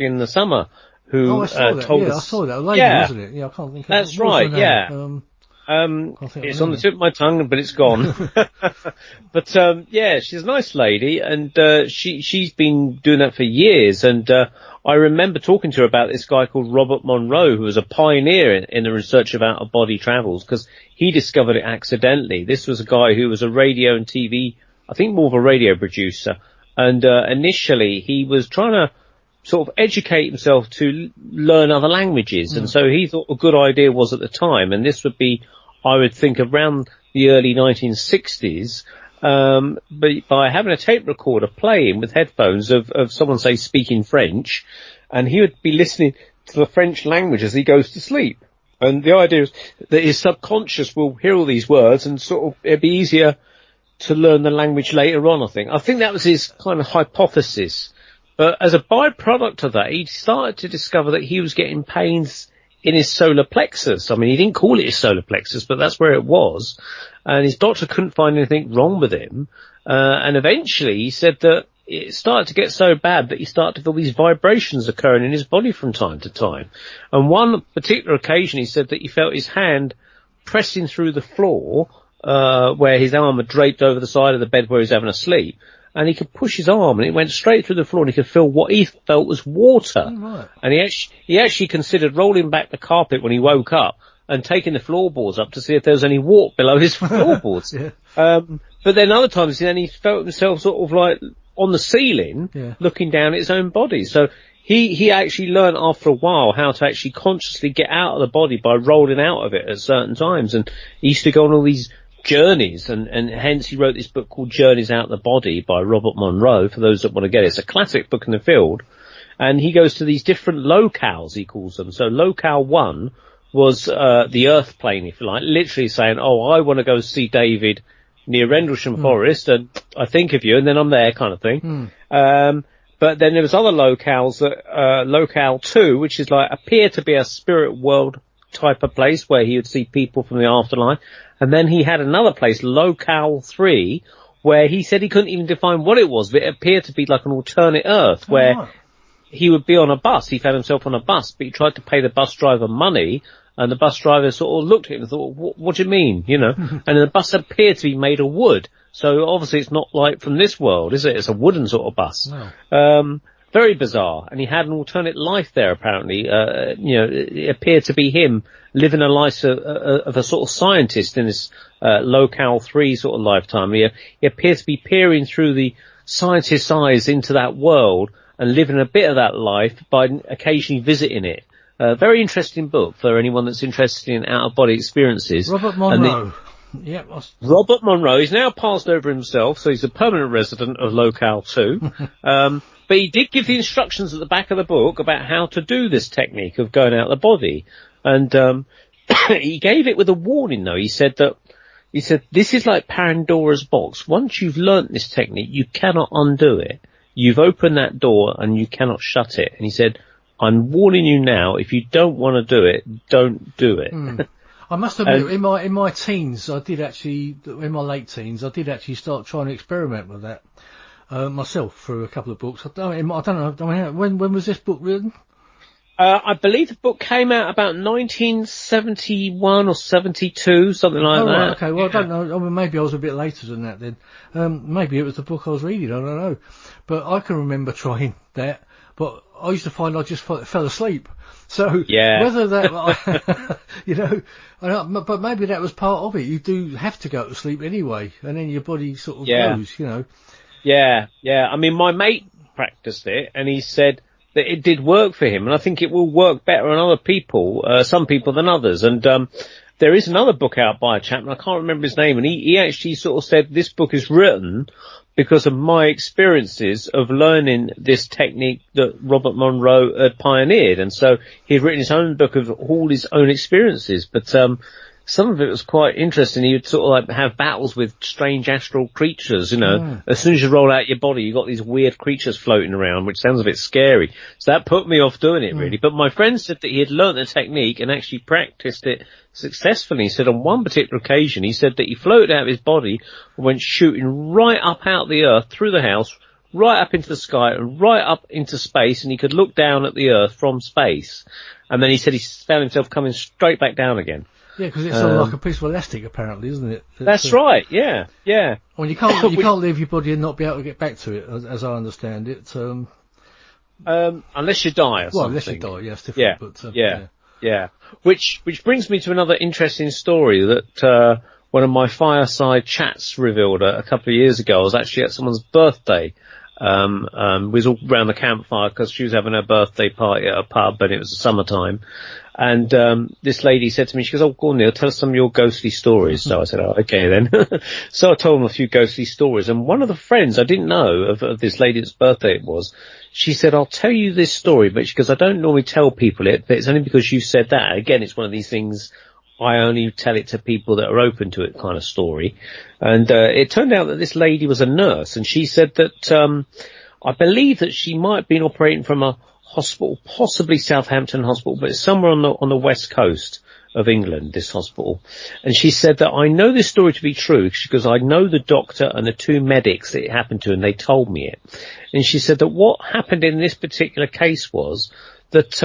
in the summer, who told us. I saw that. A lady, wasn't it? Yeah, I can't think of it. That's right. Yeah. It's on the tip of my tongue, but it's gone. But she's a nice lady, and she's been doing that for years. And I remember talking to her about this guy called Robert Monroe, who was a pioneer in the research of out-of-body travels, because he discovered it accidentally. This was a guy who was a radio and TV, I think more of a radio producer, and initially he was trying to sort of educate himself to learn other languages. And so he thought a good idea was at the time, and this would be, I would think, around the early 1960s, but by having a tape recorder playing with headphones of someone, say, speaking French, and he would be listening to the French language as he goes to sleep. And the idea is that his subconscious will hear all these words, and sort of it'd be easier to learn the language later on, I think. I think that was his kind of hypothesis. But as a byproduct of that, he started to discover that he was getting pains in his solar plexus. I mean, he didn't call it his solar plexus, but that's where it was. And his doctor couldn't find anything wrong with him. And eventually he said that it started to get so bad that he started to feel these vibrations occurring in his body from time to time. And one particular occasion he said that he felt his hand pressing through the floor, where his arm had draped over the side of the bed where he was having a sleep. And he could push his arm, and it went straight through the floor, and he could feel what he felt was water. Oh, right. And he actually considered rolling back the carpet when he woke up and taking the floorboards up to see if there was any warp below his floorboards. But then other times, then he felt himself sort of like on the ceiling, looking down at his own body. So he actually learned after a while how to actually consciously get out of the body by rolling out of it at certain times. And he used to go on all these journeys, and hence he wrote this book called Journeys Out the Body by Robert Monroe, for those that want to get it. It's a classic book in the field, and he goes to these different locales, he calls them. So locale 1 was the earth plane, if you like, literally saying, I want to go see David near Rendlesham Forest, and I think of you, and then I'm there, kind of thing. But then there was other locales, locale 2, which is like appear to be a spirit world type of place where he would see people from the afterlife. And then he had another place, Locale 3, where he said he couldn't even define what it was, but it appeared to be like an alternate Earth, where he would be on a bus. He found himself on a bus, but he tried to pay the bus driver money, and the bus driver sort of looked at him and thought, what do you mean, you know? And the bus appeared to be made of wood. So obviously it's not like from this world, is it? It's a wooden sort of bus. No. Very bizarre. And he had an alternate life there, apparently. It appeared to be him living a life of a sort of scientist in this Locale 3 sort of lifetime. He appeared to be peering through the scientist's eyes into that world and living a bit of that life by occasionally visiting it. Very interesting book for anyone that's interested in out-of-body experiences. Robert Monroe. Robert Monroe. He's now passed over himself, so he's a permanent resident of Locale 2. But he did give the instructions at the back of the book about how to do this technique of going out the body. And he gave it with a warning, though. He said, this is like Pandora's box. Once you've learnt this technique, you cannot undo it. You've opened that door and you cannot shut it. And he said, I'm warning you now, if you don't want to do it, don't do it. I must admit, in my teens, in my late teens, I did actually start trying to experiment with that myself through a couple of books. I don't know. When was this book written? I believe the book came out about 1971 or 72, something like that. Right, okay, well, I don't know. I mean, maybe I was a bit later than that then. Maybe it was the book I was reading, I don't know. But I can remember trying that, but I used to find I just fell asleep. So, whether that, but maybe that was part of it. You do have to go to sleep anyway, and then your body sort of goes, Yeah. I mean, my mate practiced it, and he said that it did work for him, and I think it will work better on other people, some people than others. And there is another book out by a chap, and I can't remember his name, and he actually sort of said this book is written because of my experiences of learning this technique that Robert Monroe had pioneered. And so he'd written his own book of all his own experiences, but some of it was quite interesting. He would sort of like have battles with strange astral creatures, you know. As soon as you roll out your body, you got these weird creatures floating around, which sounds a bit scary. So that put me off doing it, really. But my friend said that he had learnt the technique and actually practiced it successfully. He said on one particular occasion, he said that he floated out of his body and went shooting right up out of the earth, through the house, right up into the sky and right up into space, and he could look down at the earth from space. And then he said he found himself coming straight back down again. Yeah, because it's sort of like a piece of elastic, apparently, isn't it? That's right. Yeah, yeah. Well, you can't leave your body and not be able to get back to it, as I understand it. Unless you die or something. Well, unless you die, yes, different. Yeah, but, yeah. Which brings me to another interesting story that one of my fireside chats revealed a couple of years ago. I was actually at someone's birthday. We was all around the campfire because she was having her birthday party at a pub, and it was the summertime. And this lady said to me, she goes, "Oh, go on, Neil, tell us some of your ghostly stories." So I said, "Oh, okay then." So I told them a few ghostly stories. And one of the friends I didn't know of this lady's birthday it was, she said, "I'll tell you this story," but she goes, "I don't normally tell people it, but it's only because you said that." Again, it's one of these things, I only tell it to people that are open to it kind of story. And it turned out that this lady was a nurse, and she said that I believe that she might have been operating from a hospital, possibly Southampton Hospital, but it's somewhere on the west coast of England, this hospital. And she said that I know this story to be true because I know the doctor and the two medics that it happened to, and they told me it. And she said that what happened in this particular case was that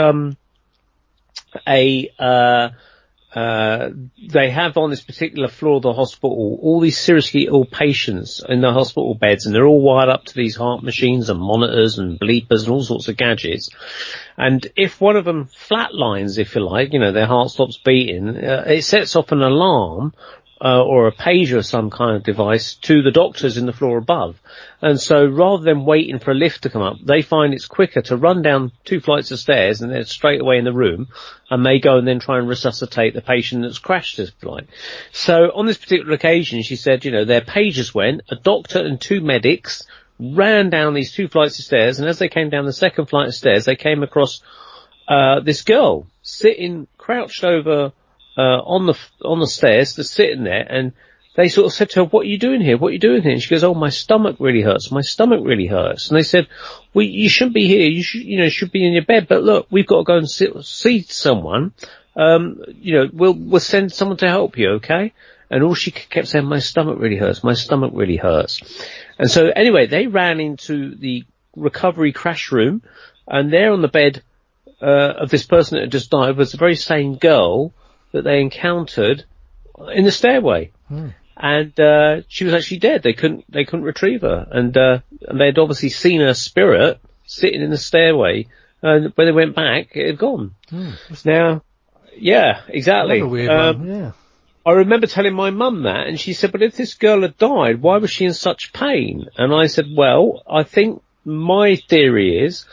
they have on this particular floor of the hospital all these seriously ill patients in the hospital beds, and they're all wired up to these heart machines and monitors and bleepers and all sorts of gadgets. And if one of them flatlines, if you like, you know, their heart stops beating, it sets off an alarm or a pager of some kind of device to the doctors in the floor above. And so rather than waiting for a lift to come up, they find it's quicker to run down 2 flights of stairs and they're straight away in the room, and they go and then try and resuscitate the patient that's crashed, if you like. So on this particular occasion, she said, you know, their pagers went, a doctor and 2 medics ran down these 2 flights of stairs, and as they came down the second flight of stairs, they came across this girl sitting crouched over on the stairs, just sitting there, and they sort of said to her, "What are you doing here? What are you doing here?" And she goes, "Oh, my stomach really hurts. My stomach really hurts." And they said, "Well, you shouldn't be here. You should be in your bed. But look, we've got to go and see someone. We'll send someone to help you, okay?" And all she kept saying, "My stomach really hurts. My stomach really hurts." And so anyway, they ran into the recovery crash room, and there on the bed of this person that had just died was the very same girl that they encountered in the stairway. And she was actually dead. They couldn't retrieve her, and they'd obviously seen her spirit sitting in the stairway, and when they went back it had gone. Now, yeah, exactly. Another weird one. Yeah. I remember telling my mum that, and she said, "But if this girl had died, why was she in such pain?" And I said, "Well, I think my theory is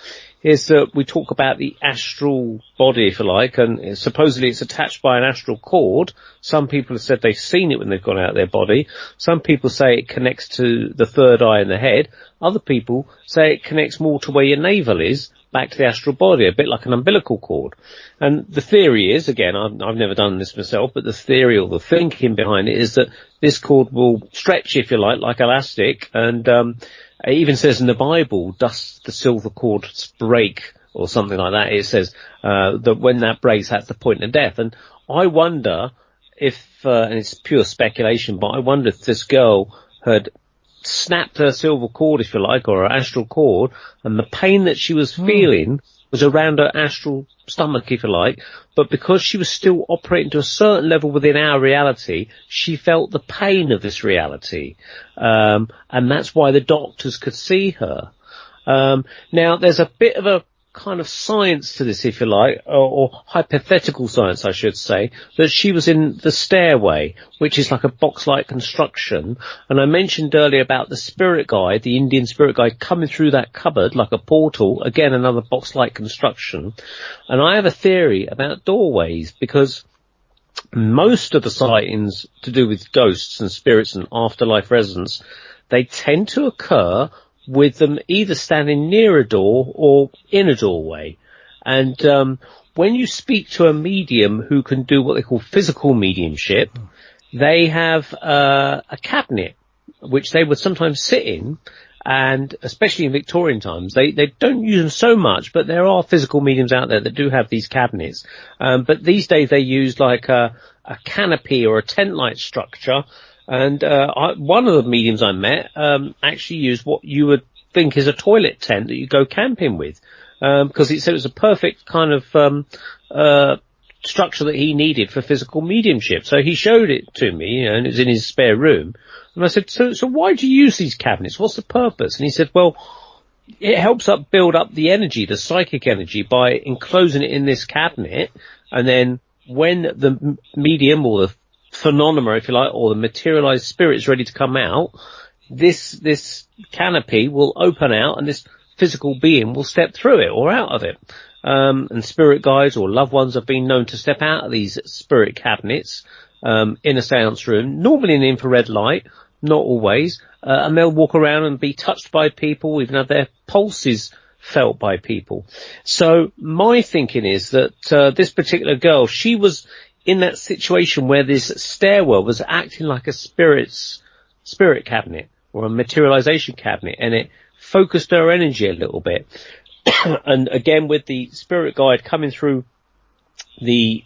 that we talk about the astral body, if you like, and supposedly it's attached by an astral cord. Some people have said they've seen it when they've gone out of their body. Some people say it connects to the third eye in the head. Other people say it connects more to where your navel is, back to the astral body, a bit like an umbilical cord." And the theory is, again, I've never done this myself, but the theory or the thinking behind it is that this cord will stretch, if you like elastic, and it even says in the Bible, "Does the silver cord break?" or something like that. It says that when that breaks, that's the point of death. And I wonder if, and it's pure speculation, but I wonder if this girl had snapped her silver cord, if you like, or her astral cord, and the pain that she was feeling was around her astral stomach, if you like, but because she was still operating to a certain level within our reality, she felt the pain of this reality. And that's why the doctors could see her. Now, there's a bit of a kind of science to this, if you like, or hypothetical science, I should say, that she was in the stairway, which is like a box-like construction. And I mentioned earlier about the spirit guide, the Indian spirit guide, coming through that cupboard like a portal, again, another box-like construction. And I have a theory about doorways, because most of the sightings to do with ghosts and spirits and afterlife residents they tend to occur with them either standing near a door or in a doorway. And when you speak to a medium who can do what they call physical mediumship, they have a cabinet which they would sometimes sit in, and especially in Victorian times, they don't use them so much, but there are physical mediums out there that do have these cabinets. But these days they use like a canopy or a tent-like structure. And one of the mediums I met actually used what you would think is a toilet tent that you go camping with, because he said it was a perfect kind of structure that he needed for physical mediumship. So he showed it to me, and it was in his spare room. And I said, so why do you use these cabinets? What's the purpose? And he said, well, it helps build up the energy, the psychic energy, by enclosing it in this cabinet. And then when the medium or the phenomena, if you like, or the materialized spirit is ready to come out, this canopy will open out and this physical being will step through it or out of it. And spirit guides or loved ones have been known to step out of these spirit cabinets in a seance room, normally in infrared light, not always, and they'll walk around and be touched by people, even have their pulses felt by people. So my thinking is that this particular girl, she was in that situation where this stairwell was acting like a spirit cabinet or a materialization cabinet, and it focused her energy a little bit. And again, with the spirit guide coming through the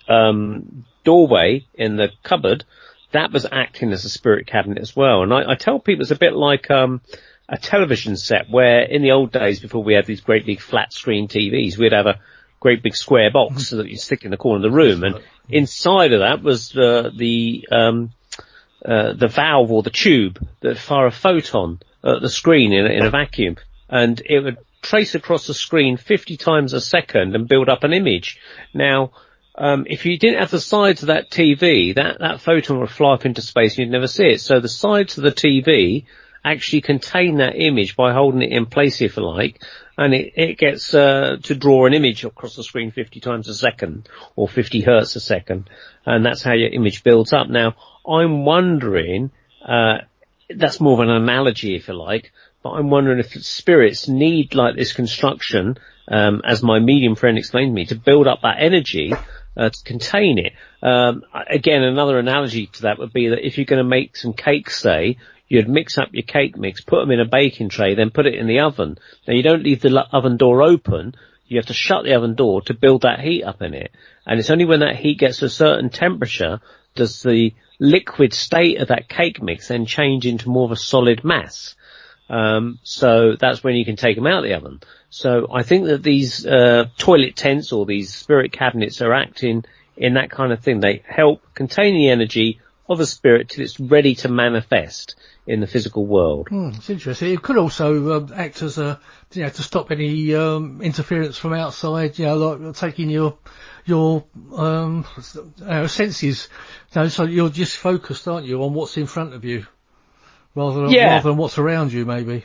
doorway in the cupboard, that was acting as a spirit cabinet as well. And I tell people it's a bit like a television set, where in the old days, before we had these great big flat screen TVs, we'd have a great big square box that you stick in the corner of the room, and inside of that was the valve or the tube that fire a photon at the screen in a vacuum, and it would trace across the screen 50 times a second and build up an image. Now, if you didn't have the sides of that TV, that photon would fly up into space and you'd never see it. So the sides of the TV actually contain that image by holding it in place, if you like, and it gets to draw an image across the screen 50 times a second or 50 hertz a second, and that's how your image builds up. Now, I'm wondering, that's more of an analogy, if you like, but I'm wondering if spirits need like this construction, as my medium friend explained to me, to build up that energy to contain it. Again, another analogy to that would be that if you're going to make some cakes, say, you'd mix up your cake mix, put them in a baking tray, then put it in the oven. Now, you don't leave the oven door open. You have to shut the oven door to build that heat up in it. And it's only when that heat gets to a certain temperature does the liquid state of that cake mix then change into more of a solid mass. So that's when you can take them out of the oven. So I think that these toilet tents or these spirit cabinets are acting in that kind of thing. They help contain the energy of a spirit till it's ready to manifest in the physical world. It's interesting. It could also act as a, to stop any interference from outside, like taking your senses. So you're just focused, aren't you, on what's in front of you, rather than what's around you, maybe.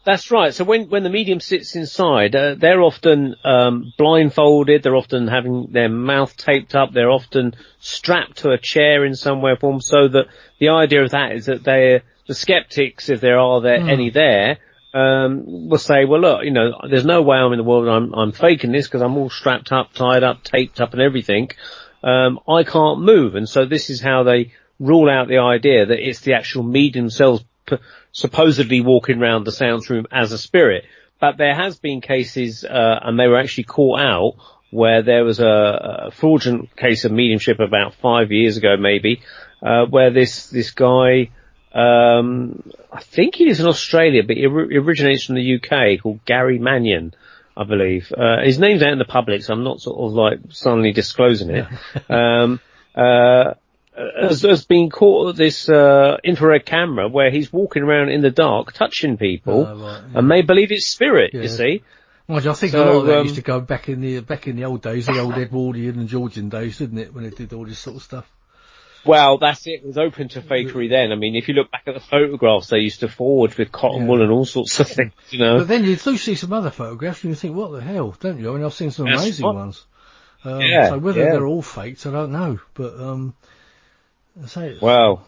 That's right. So when the medium sits inside, they're often blindfolded. They're often having their mouth taped up. They're often strapped to a chair in some way or form. So that the idea of that is that the skeptics, if there are any there, will say, well, look, there's no way I'm in the world. I'm faking this because I'm all strapped up, tied up, taped up, and everything. I can't move, and so this is how they rule out the idea that it's the actual medium themselves supposedly walking around the sounds room as a spirit. But there has been cases, and they were actually caught out, where there was a fraudulent case of mediumship about 5 years ago, maybe, where this guy, I think he is in Australia, but he originates from the UK, called Gary Mannion, I believe. His name's out in the public, so I'm not sort of like suddenly disclosing it. Has been caught with this infrared camera where he's walking around in the dark, touching people, and they believe it's spirit. You see. Well, I think a lot of that used to go back in the old days, the old Edwardian and Georgian days, didn't it, when they did all this sort of stuff? Well, that's it. It was open to fakery then. I mean, if you look back at the photographs they used to forward with cotton wool and all sorts of things, But then you do see some other photographs and you think, what the hell, don't you? I mean, I've seen some amazing ones. So whether they're all faked, I don't know. But, well,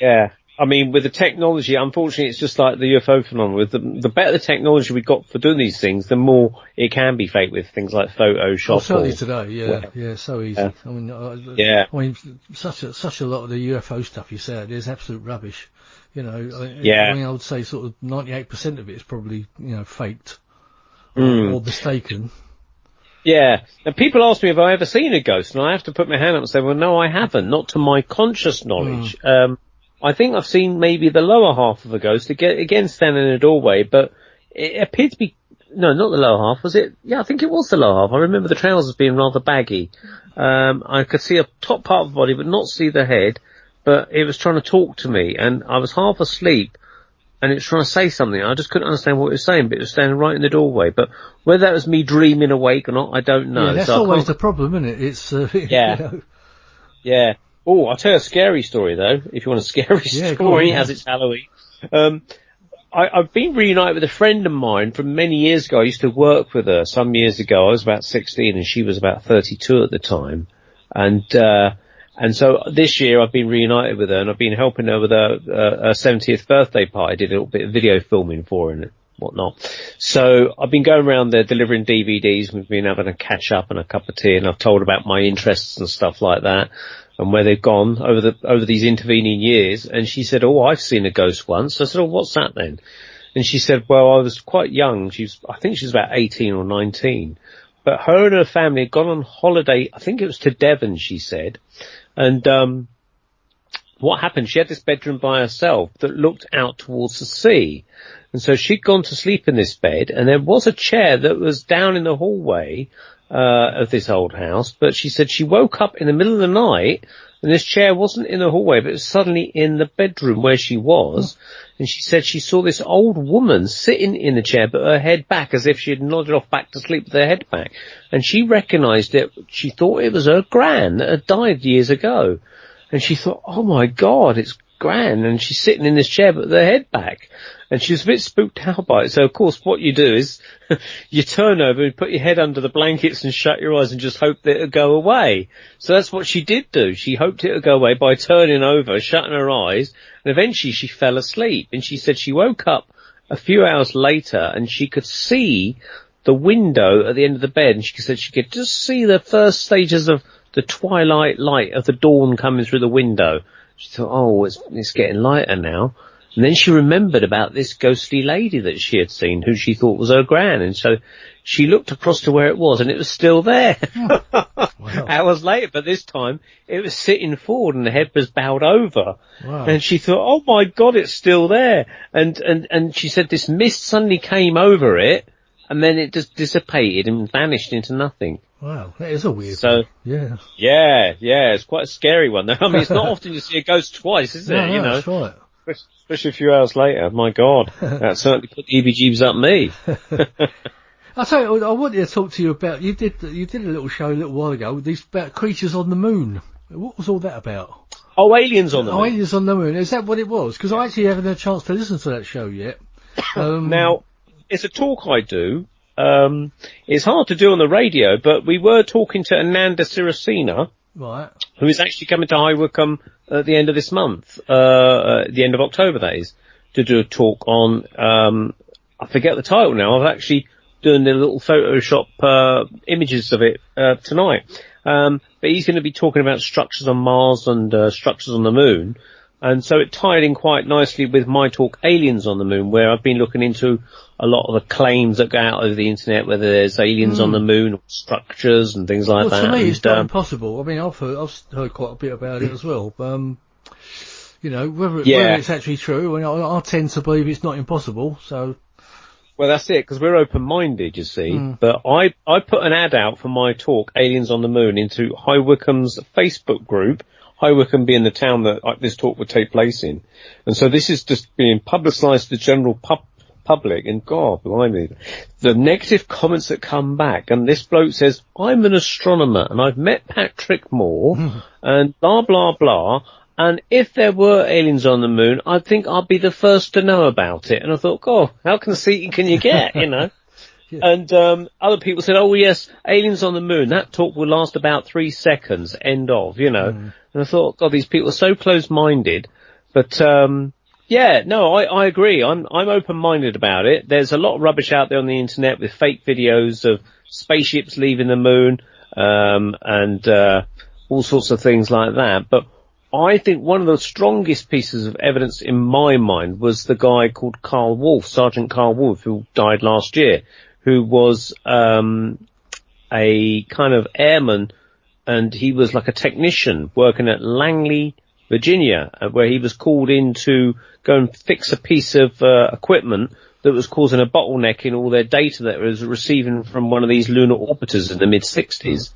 yeah. I mean, with the technology, unfortunately, it's just like the UFO phenomenon. With the better the technology we got for doing these things, the more it can be fake with things like Photoshop. Oh, certainly today, yeah, so easy. I mean, yeah. I mean, such a lot of the UFO stuff you say is absolute rubbish. You know, Yeah. I mean, I would say sort of 98% of it is probably, faked or mistaken. Yeah. And people ask me if I ever seen a ghost, and I have to put my hand up and say, well, no, I haven't, not to my conscious knowledge. I think I've seen maybe the lower half of a ghost, again standing in a doorway, but it appeared to be, no, not the lower half, was it? Yeah, I think it was the lower half. I remember the trousers being rather baggy. I could see a top part of the body, but not see the head, but it was trying to talk to me, and I was half asleep, and it was trying to say something. I just couldn't understand what it was saying, but it was standing right in the doorway. But whether that was me dreaming awake or not, I don't know. Yeah, that's always the problem, isn't it? It's, yeah. Yeah. Oh, I'll tell you a scary story though, if you want a scary story, as it's Halloween. I've been reunited with a friend of mine from many years ago. I used to work with her some years ago. I was about 16 and she was about 32 at the time. And so this year I've been reunited with her and I've been helping her with her 70th birthday party. I did a little bit of video filming for her and whatnot. So I've been going around there delivering DVDs. We've been having a catch up and a cup of tea and I've told about my interests and stuff like that and where they've gone over these intervening years. And she said, oh, I've seen a ghost once. I said, oh, what's that then? And she said, well, I was quite young. I think she was about 18 or 19. But her and her family had gone on holiday, I think it was to Devon, she said. And what happened, she had this bedroom by herself that looked out towards the sea. And so she'd gone to sleep in this bed, and there was a chair that was down in the hallway of this old house. But she said she woke up in the middle of the night, and this chair wasn't in the hallway, but it was suddenly in the bedroom where she was. And she said she saw this old woman sitting in the chair, but her head back, as if she had nodded off back to sleep with her head back. And she recognised it. She thought it was her gran that had died years ago. And she thought, oh my God, it's Gran, and she's sitting in this chair but with her head back. And she was a bit spooked out by it. So of course what you do is you turn over and put your head under the blankets and shut your eyes and just hope that it'll go away. So that's what she did do. She hoped it would go away by turning over, shutting her eyes, and eventually she fell asleep. And she said she woke up a few hours later and she could see the window at the end of the bed, and she said she could just see the first stages of the twilight light of the dawn coming through the window. She thought, oh, it's getting lighter now. And then she remembered about this ghostly lady that she had seen, who she thought was her gran. And so she looked across to where it was, and it was still there. Wow. Hours later, but this time it was sitting forward and the head was bowed over. Wow. And she thought, oh my God, it's still there. And she said this mist suddenly came over it, and then it just dissipated and vanished into nothing. Wow, that is a weird one. Yeah. Yeah, it's quite a scary one. I mean, it's not often you see a ghost twice, is it? No, you know, that's right. Especially a few hours later. My God, that certainly put the EBGs up me. I'll tell you, I wanted to talk to you about, you did a little show a little while ago, about creatures on the moon. What was all that about? Oh, aliens on the moon. Aliens on the moon. Is that what it was? Because I actually haven't had a chance to listen to that show yet. Now, it's a talk I do. It's hard to do on the radio, but we were talking to Ananda Sirasena, right, who is actually coming to Wycombe at the end of this month, at the end of October, that is, to do a talk on, I forget the title now. I've actually done the little Photoshop images of it tonight. But he's going to be talking about structures on Mars and structures on the moon. And so it tied in quite nicely with my talk, Aliens on the Moon, where I've been looking into a lot of the claims that go out over the internet, whether there's aliens on the moon or structures and things like that. To me, it's not impossible. I mean, I've heard quite a bit about it as well. You know, whether it's actually true, I tend to believe it's not impossible. So, well, that's it, because we're open-minded, you see. But I put an ad out for my talk, Aliens on the Moon, into High Wycombe's Facebook group. High Wycombe being the town that this talk would take place in. And so this is just being publicised to the general public, and God, blimey, the negative comments that come back. And this bloke says, I'm an astronomer, and I've met Patrick Moore, and blah, blah, blah, and if there were aliens on the moon, I think I'd be the first to know about it. And I thought, God, how conceited can you get, you know? Yeah. And other people said, oh yes, aliens on the moon, that talk will last about 3 seconds, end of, you know. And I thought, God, these people are so close-minded. But yeah, no, I agree. I'm open-minded about it. There's a lot of rubbish out there on the internet with fake videos of spaceships leaving the moon, and all sorts of things like that. But I think one of the strongest pieces of evidence in my mind was the guy called Carl Wolf, Sergeant Carl Wolf, who died last year, who was a kind of airman, and he was like a technician working at Langley, Virginia, where he was called in to go and fix a piece of equipment that was causing a bottleneck in all their data that it was receiving from one of these lunar orbiters in the mid-60s.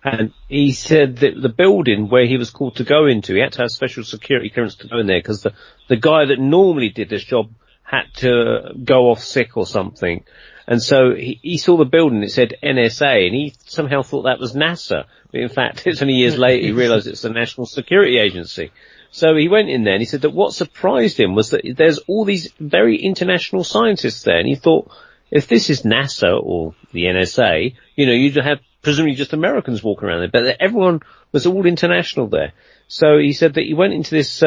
And he said that the building where he was called to go into, he had to have special security clearance to go in there because the guy that normally did this job had to go off sick or something. And so he saw the building, it said NSA, and he somehow thought that was NASA. But in fact, it's only years later he realized it's the National Security Agency. So he went in there and he said that what surprised him was that there's all these very international scientists there. And he thought, if this is NASA or the NSA, you know, you'd have presumably just Americans walking around there. But everyone was all international there. So he said that he went into this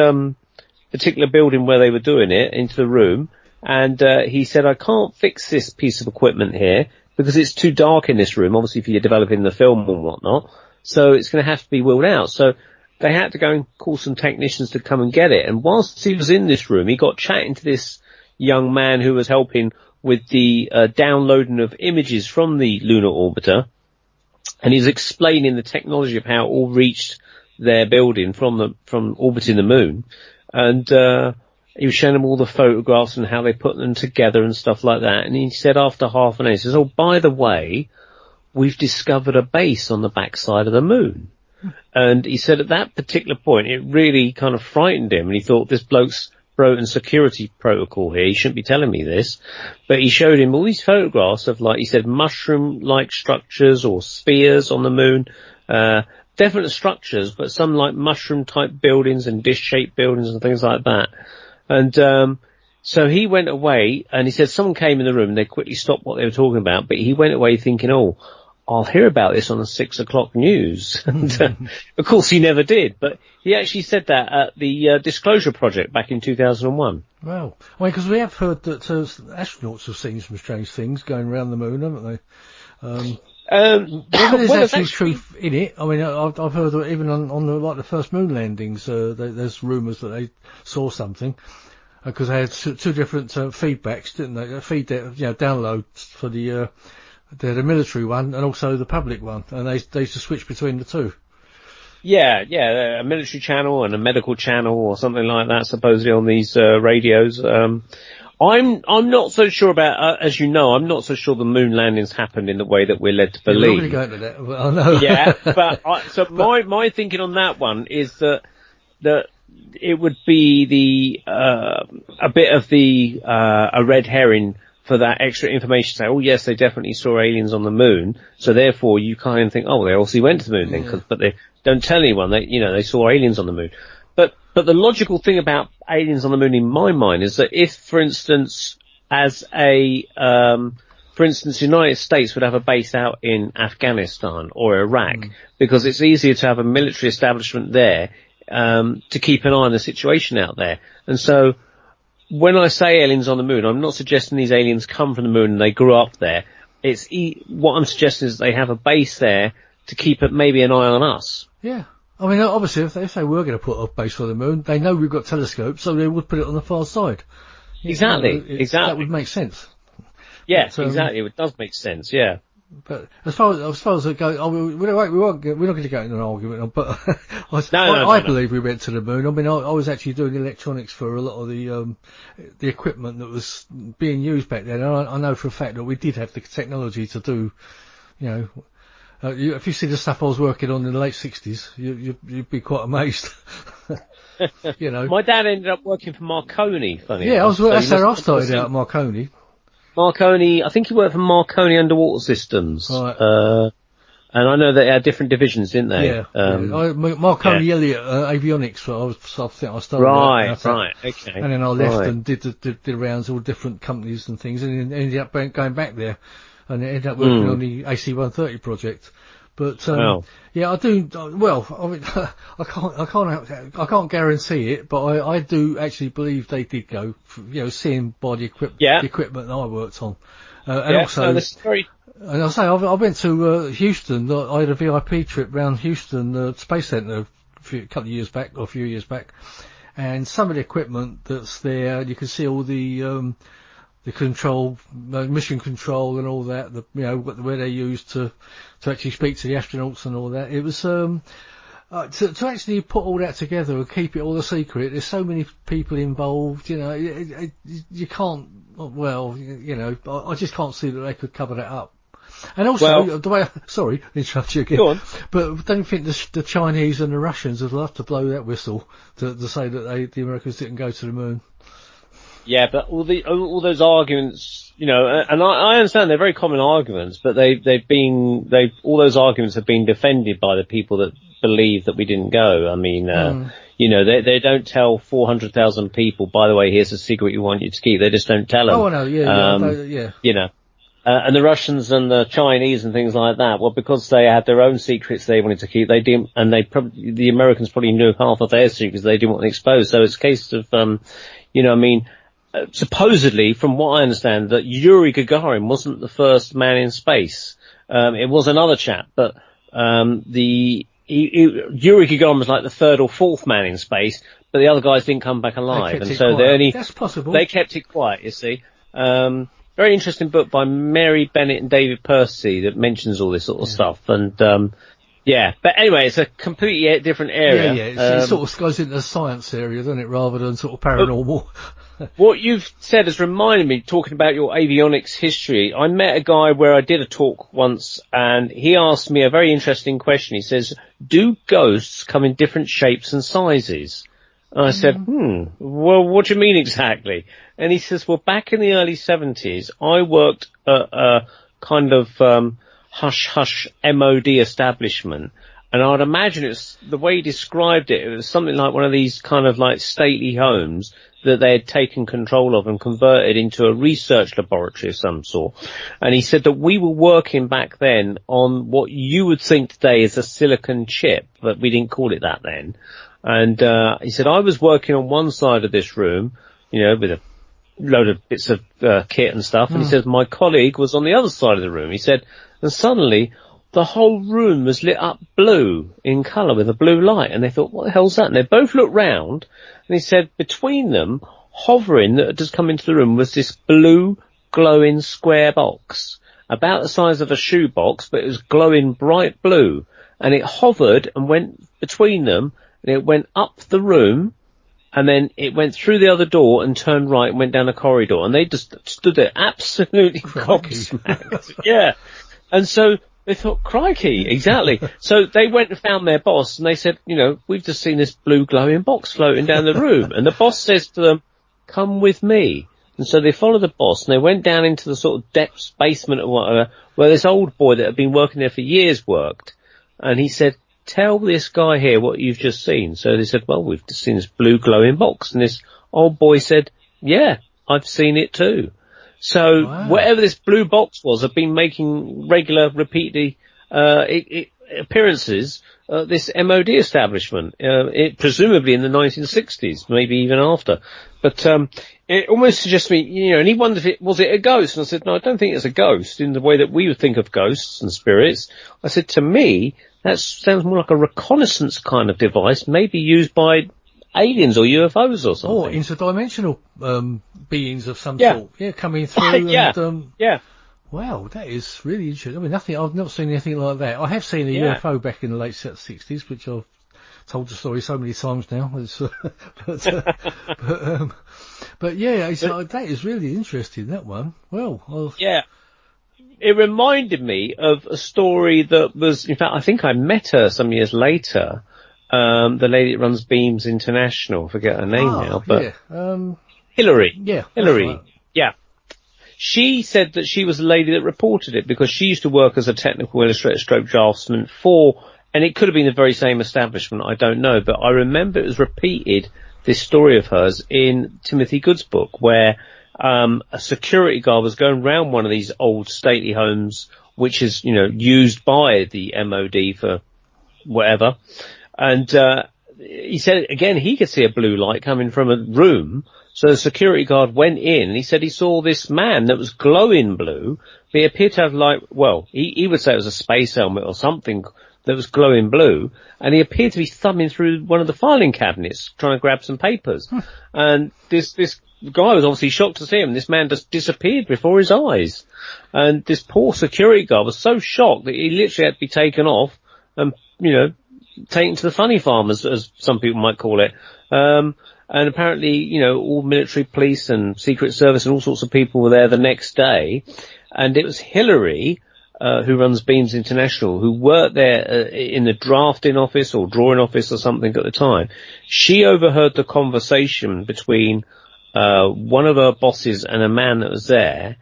particular building where they were doing it, into the room, and he said, I can't fix this piece of equipment here because it's too dark in this room, obviously if you're developing the film and whatnot. So it's going to have to be wheeled out. So they had to go and call some technicians to come and get it. And whilst he was in this room, he got chatting to this young man who was helping with the downloading of images from the lunar orbiter. And he was explaining the technology of how it all reached their building from orbiting the moon. And he was showing them all the photographs and how they put them together and stuff like that. And he said after half an hour, he says, oh, by the way, we've discovered a base on the backside of the moon. And he said at that particular point, it really kind of frightened him. And he thought, this bloke's broken security protocol here. He shouldn't be telling me this. But he showed him all these photographs of, like he said, mushroom-like structures or spheres on the moon. Definite structures, but some like mushroom-type buildings and dish-shaped buildings and things like that. And so he went away, and he said someone came in the room and they quickly stopped what they were talking about. But he went away thinking, oh, I'll hear about this on the 6 o'clock news. And of course he never did, but he actually said that at the Disclosure Project back in 2001. Wow. I mean, because we have heard that astronauts have seen some strange things going around the moon, haven't they? Whether there's actually truth in it, I mean, I've heard that even on the first moon landings, there's rumours that they saw something. Because they had two different feedbacks, didn't they? Downloads for the military one and also the public one, and they used to switch between the two. Yeah, a military channel and a medical channel or something like that, supposedly on these radios. I'm not so sure about, as you know, I'm not so sure the moon landings happened in the way that we're led to believe. We're going to go into that, but I know. Yeah, but my thinking on that one is that it would be a bit of a red herring for that extra information, say, oh yes, they definitely saw aliens on the moon, so therefore you kind of think, oh, they obviously went to the moon then, but they don't tell anyone that, they saw aliens on the moon. But the logical thing about aliens on the moon in my mind is that if, for instance, the United States would have a base out in Afghanistan or Iraq, because it's easier to have a military establishment there, to keep an eye on the situation out there. And so, when I say aliens on the moon, I'm not suggesting these aliens come from the moon and they grew up there. What I'm suggesting is they have a base there to keep maybe an eye on us. Yeah. I mean, obviously, if they were going to put a base on the moon, they know we've got telescopes, so they would put it on the far side. Exactly. That would make sense. Yeah, exactly. It does make sense, yeah. But as far as it goes, we're not going to go into an argument, but I believe we went to the moon. I mean, I was actually doing electronics for a lot of the equipment that was being used back then. And I know for a fact that we did have the technology to do, if you see the stuff I was working on in the late 60s, you'd be quite amazed. My dad ended up working for Marconi, funny enough. That's how I started out at Marconi. Marconi, I think he worked for Marconi Underwater Systems. Right. And I know they had different divisions, didn't they? Yeah. Marconi Elliott, avionics, I think I started out. Right, okay. And then I left and did the rounds, all different companies and things, and ended up going back there. And ended up working on the AC-130 project. But Wow. yeah, I do. Well, I mean, I can't guarantee it, but I do actually believe they did go. Seeing by the equipment that I worked on, and also. No, this is very. And I say I went to Houston. I had a VIP trip around Houston Space Center a few years back, and some of the equipment that's there, you can see all the control, mission control and all that, where they used to actually speak to the astronauts and all that. It was, to actually put all that together and keep it all a secret, there's so many people involved, you can't, I just can't see that they could cover that up. And also, sorry, interrupt you again. Go on. But don't you think the Chinese and the Russians would love to blow that whistle to say that the Americans didn't go to the moon? Yeah, but all those arguments, and I understand they're very common arguments, but all those arguments have been defended by the people that believe that we didn't go. I mean, they don't tell 400,000 people, by the way, here's a secret we want you to keep. They just don't tell them. Oh, no, yeah. And the Russians and the Chinese and things like that, well, because they had their own secrets they wanted to keep, they didn't, and the Americans probably knew half of their secrets they didn't want to expose. So it's a case of, supposedly, from what I understand, that Yuri Gagarin wasn't the first man in space. It was another chap, but Yuri Gagarin was like the third or fourth man in space, but the other guys didn't come back alive, and so that's possible. They kept it quiet. You see. Very interesting book by Mary Bennett and David Percy that mentions all this sort of stuff. And, but anyway, it's a completely different area. Yeah, it sort of goes into the science area, doesn't it, rather than sort of paranormal. What you've said has reminded me, talking about your avionics history, I met a guy where I did a talk once, and he asked me a very interesting question. He says, do ghosts come in different shapes and sizes? And I said, well, what do you mean exactly? And he says, well, back in the early 70s, I worked at a kind of hush-hush MOD establishment, and I'd imagine it's the way he described it, it was something like one of these kind of like stately homes that they had taken control of and converted into a research laboratory of some sort. And he said that we were working back then on what you would think today is a silicon chip, but we didn't call it that then. And he said, I was working on one side of this room, with a load of bits of kit and stuff. And he said, my colleague was on the other side of the room. He said, and suddenly the whole room was lit up blue in colour with a blue light. And they thought, what the hell's that? And they both looked round. And he said, between them, hovering that had just come into the room, was this blue glowing square box, about the size of a shoebox, but it was glowing bright blue. And it hovered and went between them. And it went up the room, and then it went through the other door and turned right and went down a corridor. And they just stood there absolutely gobsmacked. Yeah. And so they thought, crikey, exactly. So they went and found their boss, and they said, we've just seen this blue glowing box floating down the room. And the boss says to them, come with me. And so they followed the boss, and they went down into the sort of depths basement or whatever, where this old boy that had been working there for years worked. And he said, tell this guy here what you've just seen. So they said, well, we've just seen this blue glowing box. And this old boy said, yeah, I've seen it too. So whatever this blue box was, had been making regular, repeated appearances at this MOD establishment, presumably in the 1960s, maybe even after. But it almost suggests me, and he wondered if was it a ghost? And I said, no, I don't think it's a ghost in the way that we would think of ghosts and spirits. I said, to me, that sounds more like a reconnaissance kind of device, maybe used by aliens or UFOs or something. Or interdimensional beings of some sort. Yeah, coming through. Yeah. Wow, that is really interesting. I mean, I've not seen anything like that. I have seen a UFO back in the late 60s, which I've told the story so many times now. But yeah, that is really interesting, that one. Well, yeah. It reminded me of a story that was, in fact, I think I met her some years later. The lady that runs Beams International, I forget her name now, but Hillary. Yeah. Hillary. Right. Yeah. She said that she was the lady that reported it because she used to work as a technical illustrator stroke draftsman and it could have been the very same establishment, I don't know, but I remember it was repeated, this story of hers, in Timothy Good's book, where a security guard was going round one of these old stately homes which is, used by the MOD for whatever. And, he said, again, he could see a blue light coming from a room. So the security guard went in and he said he saw this man that was glowing blue. But he appeared to have he would say it was a space helmet or something that was glowing blue. And he appeared to be thumbing through one of the filing cabinets trying to grab some papers. And this guy was obviously shocked to see him. This man just disappeared before his eyes. And this poor security guard was so shocked that he literally had to be taken off and, taken to the funny farm, as some people might call it. And apparently, all military police and Secret Service and all sorts of people were there the next day. And it was Hillary, who runs Beams International, who worked there in the drafting office or drawing office or something at the time. She overheard the conversation between one of her bosses and a man that was there.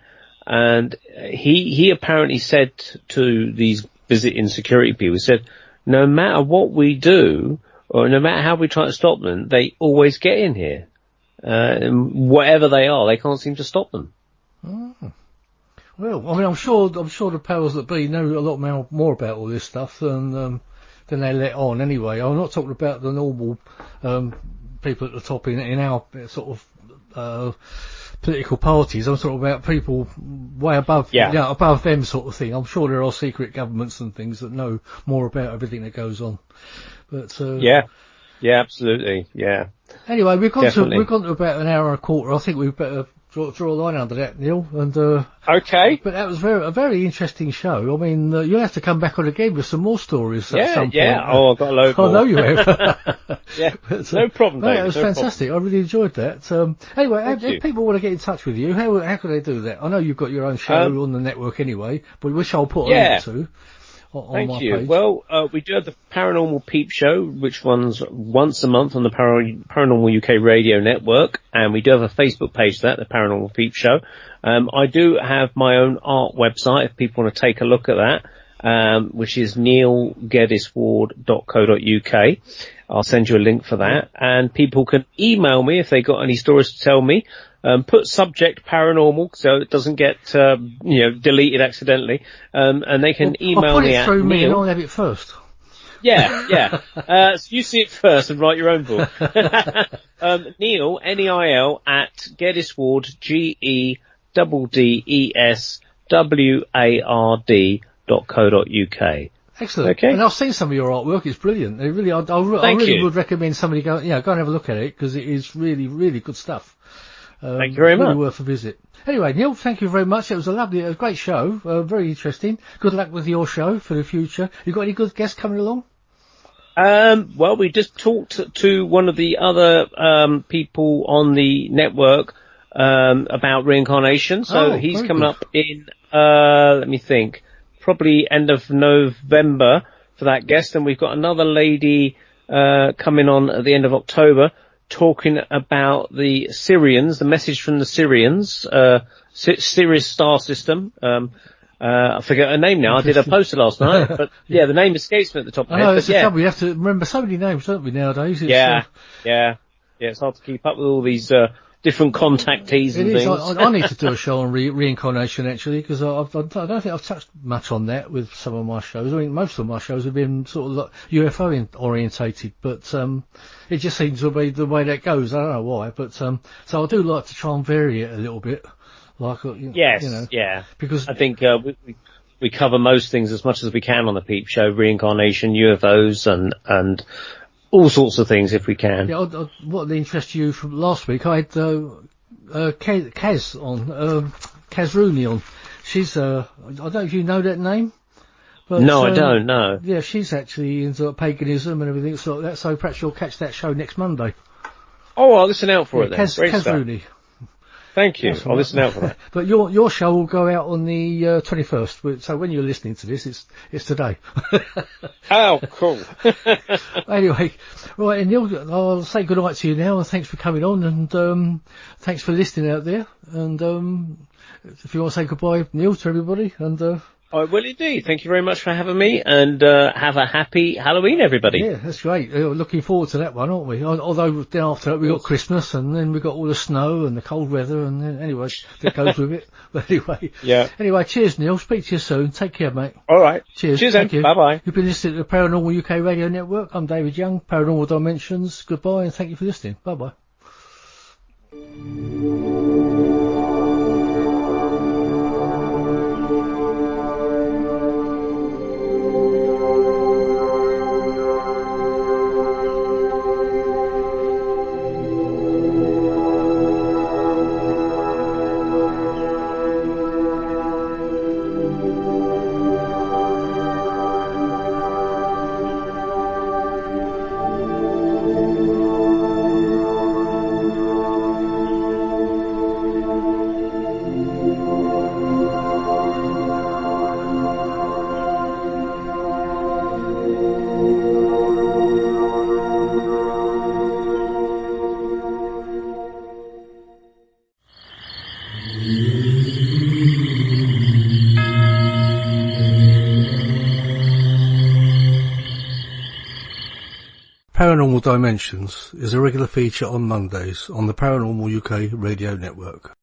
And he apparently said to these visiting security people, he said, no matter what we do, or no matter how we try to stop them, they always get in here. And whatever they are, they can't seem to stop them. Oh. Well, I mean, I'm sure the powers that be know a lot more about all this stuff than they let on anyway. I'm not talking about the normal, people at the top in our sort of, political parties. I'm talking about people way above, above them sort of thing. I'm sure there are secret governments and things that know more about everything that goes on. But yeah, absolutely, yeah. Anyway, we've gone to about an hour and a quarter. I think we've better draw a line under that, Neil. And okay. But that was a very interesting show. I mean, you'll have to come back on again with some more stories at some point. Yeah. Oh, I've got a load more. I know you have. Yeah, but, no problem, David. That was fantastic. I really enjoyed that. Anyway, if people want to get in touch with you, how can they do that? I know you've got your own show on the network anyway, but which I'll put a link to. Thank you. Page. Well, we do have the Paranormal Peep Show, which runs once a month on the Paranormal UK Radio Network, and we do have a Facebook page for that, the Paranormal Peep Show. I do have my own art website if people want to take a look at that, which is neilgeddes-ward.co.uk. I'll send you a link for that, and people can email me if they got any stories to tell me. Put subject paranormal so it doesn't get, deleted accidentally. And they can email me at Neil. Neil. I'll have it first. Yeah. So you see it first and write your own book. Neil, Neil, at Geddes-Ward, GEDDESWARD.co.uk. Excellent. Okay. And I've seen some of your artwork. It's brilliant. I really would recommend somebody go and have a look at it because it is really, really good stuff. Thank you very much. Really worth a visit. Anyway, Neil, thank you very much. It was a great show. Very interesting. Good luck with your show for the future. You got any good guests coming along? Well, we just talked to one of the other people on the network about reincarnation. So he's coming up in let me think, probably end of November for that guest, and we've got another lady coming on at the end of October talking about the Syrians, the message from the Syrians, Sirius star system. I forget her name now. I did a poster last night, but the name escapes me at the top of my head. That's the trouble. You have to remember so many names, don't we, nowadays? It's, it's hard to keep up with all these different contactees and things. I need to do a show on reincarnation actually, because I don't think I've touched much on that with some of my shows. I mean, most of my shows have been sort of like UFO orientated, but it just seems to be the way that goes. I don't know why, but so I do like to try and vary it a little bit. Because I think we cover most things as much as we can on the Peep Show: reincarnation, UFOs, and all sorts of things if we can. Yeah, what interests you from last week? I had Kaz on, Kaz Rooney on. She's I don't know if you know that name. But, no, I don't know. Yeah, she's actually into paganism and everything like that. So perhaps you'll catch that show next Monday. Oh, I'll listen out for it then. Kaz Rooney. Thank you. I'll listen out for that. But your show will go out on the 21st. So when you're listening to this, it's today. Oh, cool. Anyway, right, and Neil, I'll say good night to you now, and thanks for coming on, and thanks for listening out there. And if you want to say goodbye, Neil, to everybody, and I will indeed. Thank you very much for having me, and have a happy Halloween, everybody. Yeah, that's great. Looking forward to that one, aren't we? Although then after that we got Christmas, and then we got all the snow and the cold weather, and then, anyway, that goes with it. But anyway, yeah. Anyway, cheers, Neil. Speak to you soon. Take care, mate. All right. Cheers. Cheers, Thank then. you. Bye-bye. You've been listening to the Paranormal UK Radio Network. I'm David Young, Paranormal Dimensions. Goodbye, and thank you for listening. Bye-bye. Paranormal Dimensions is a regular feature on Mondays on the Paranormal UK Radio Network.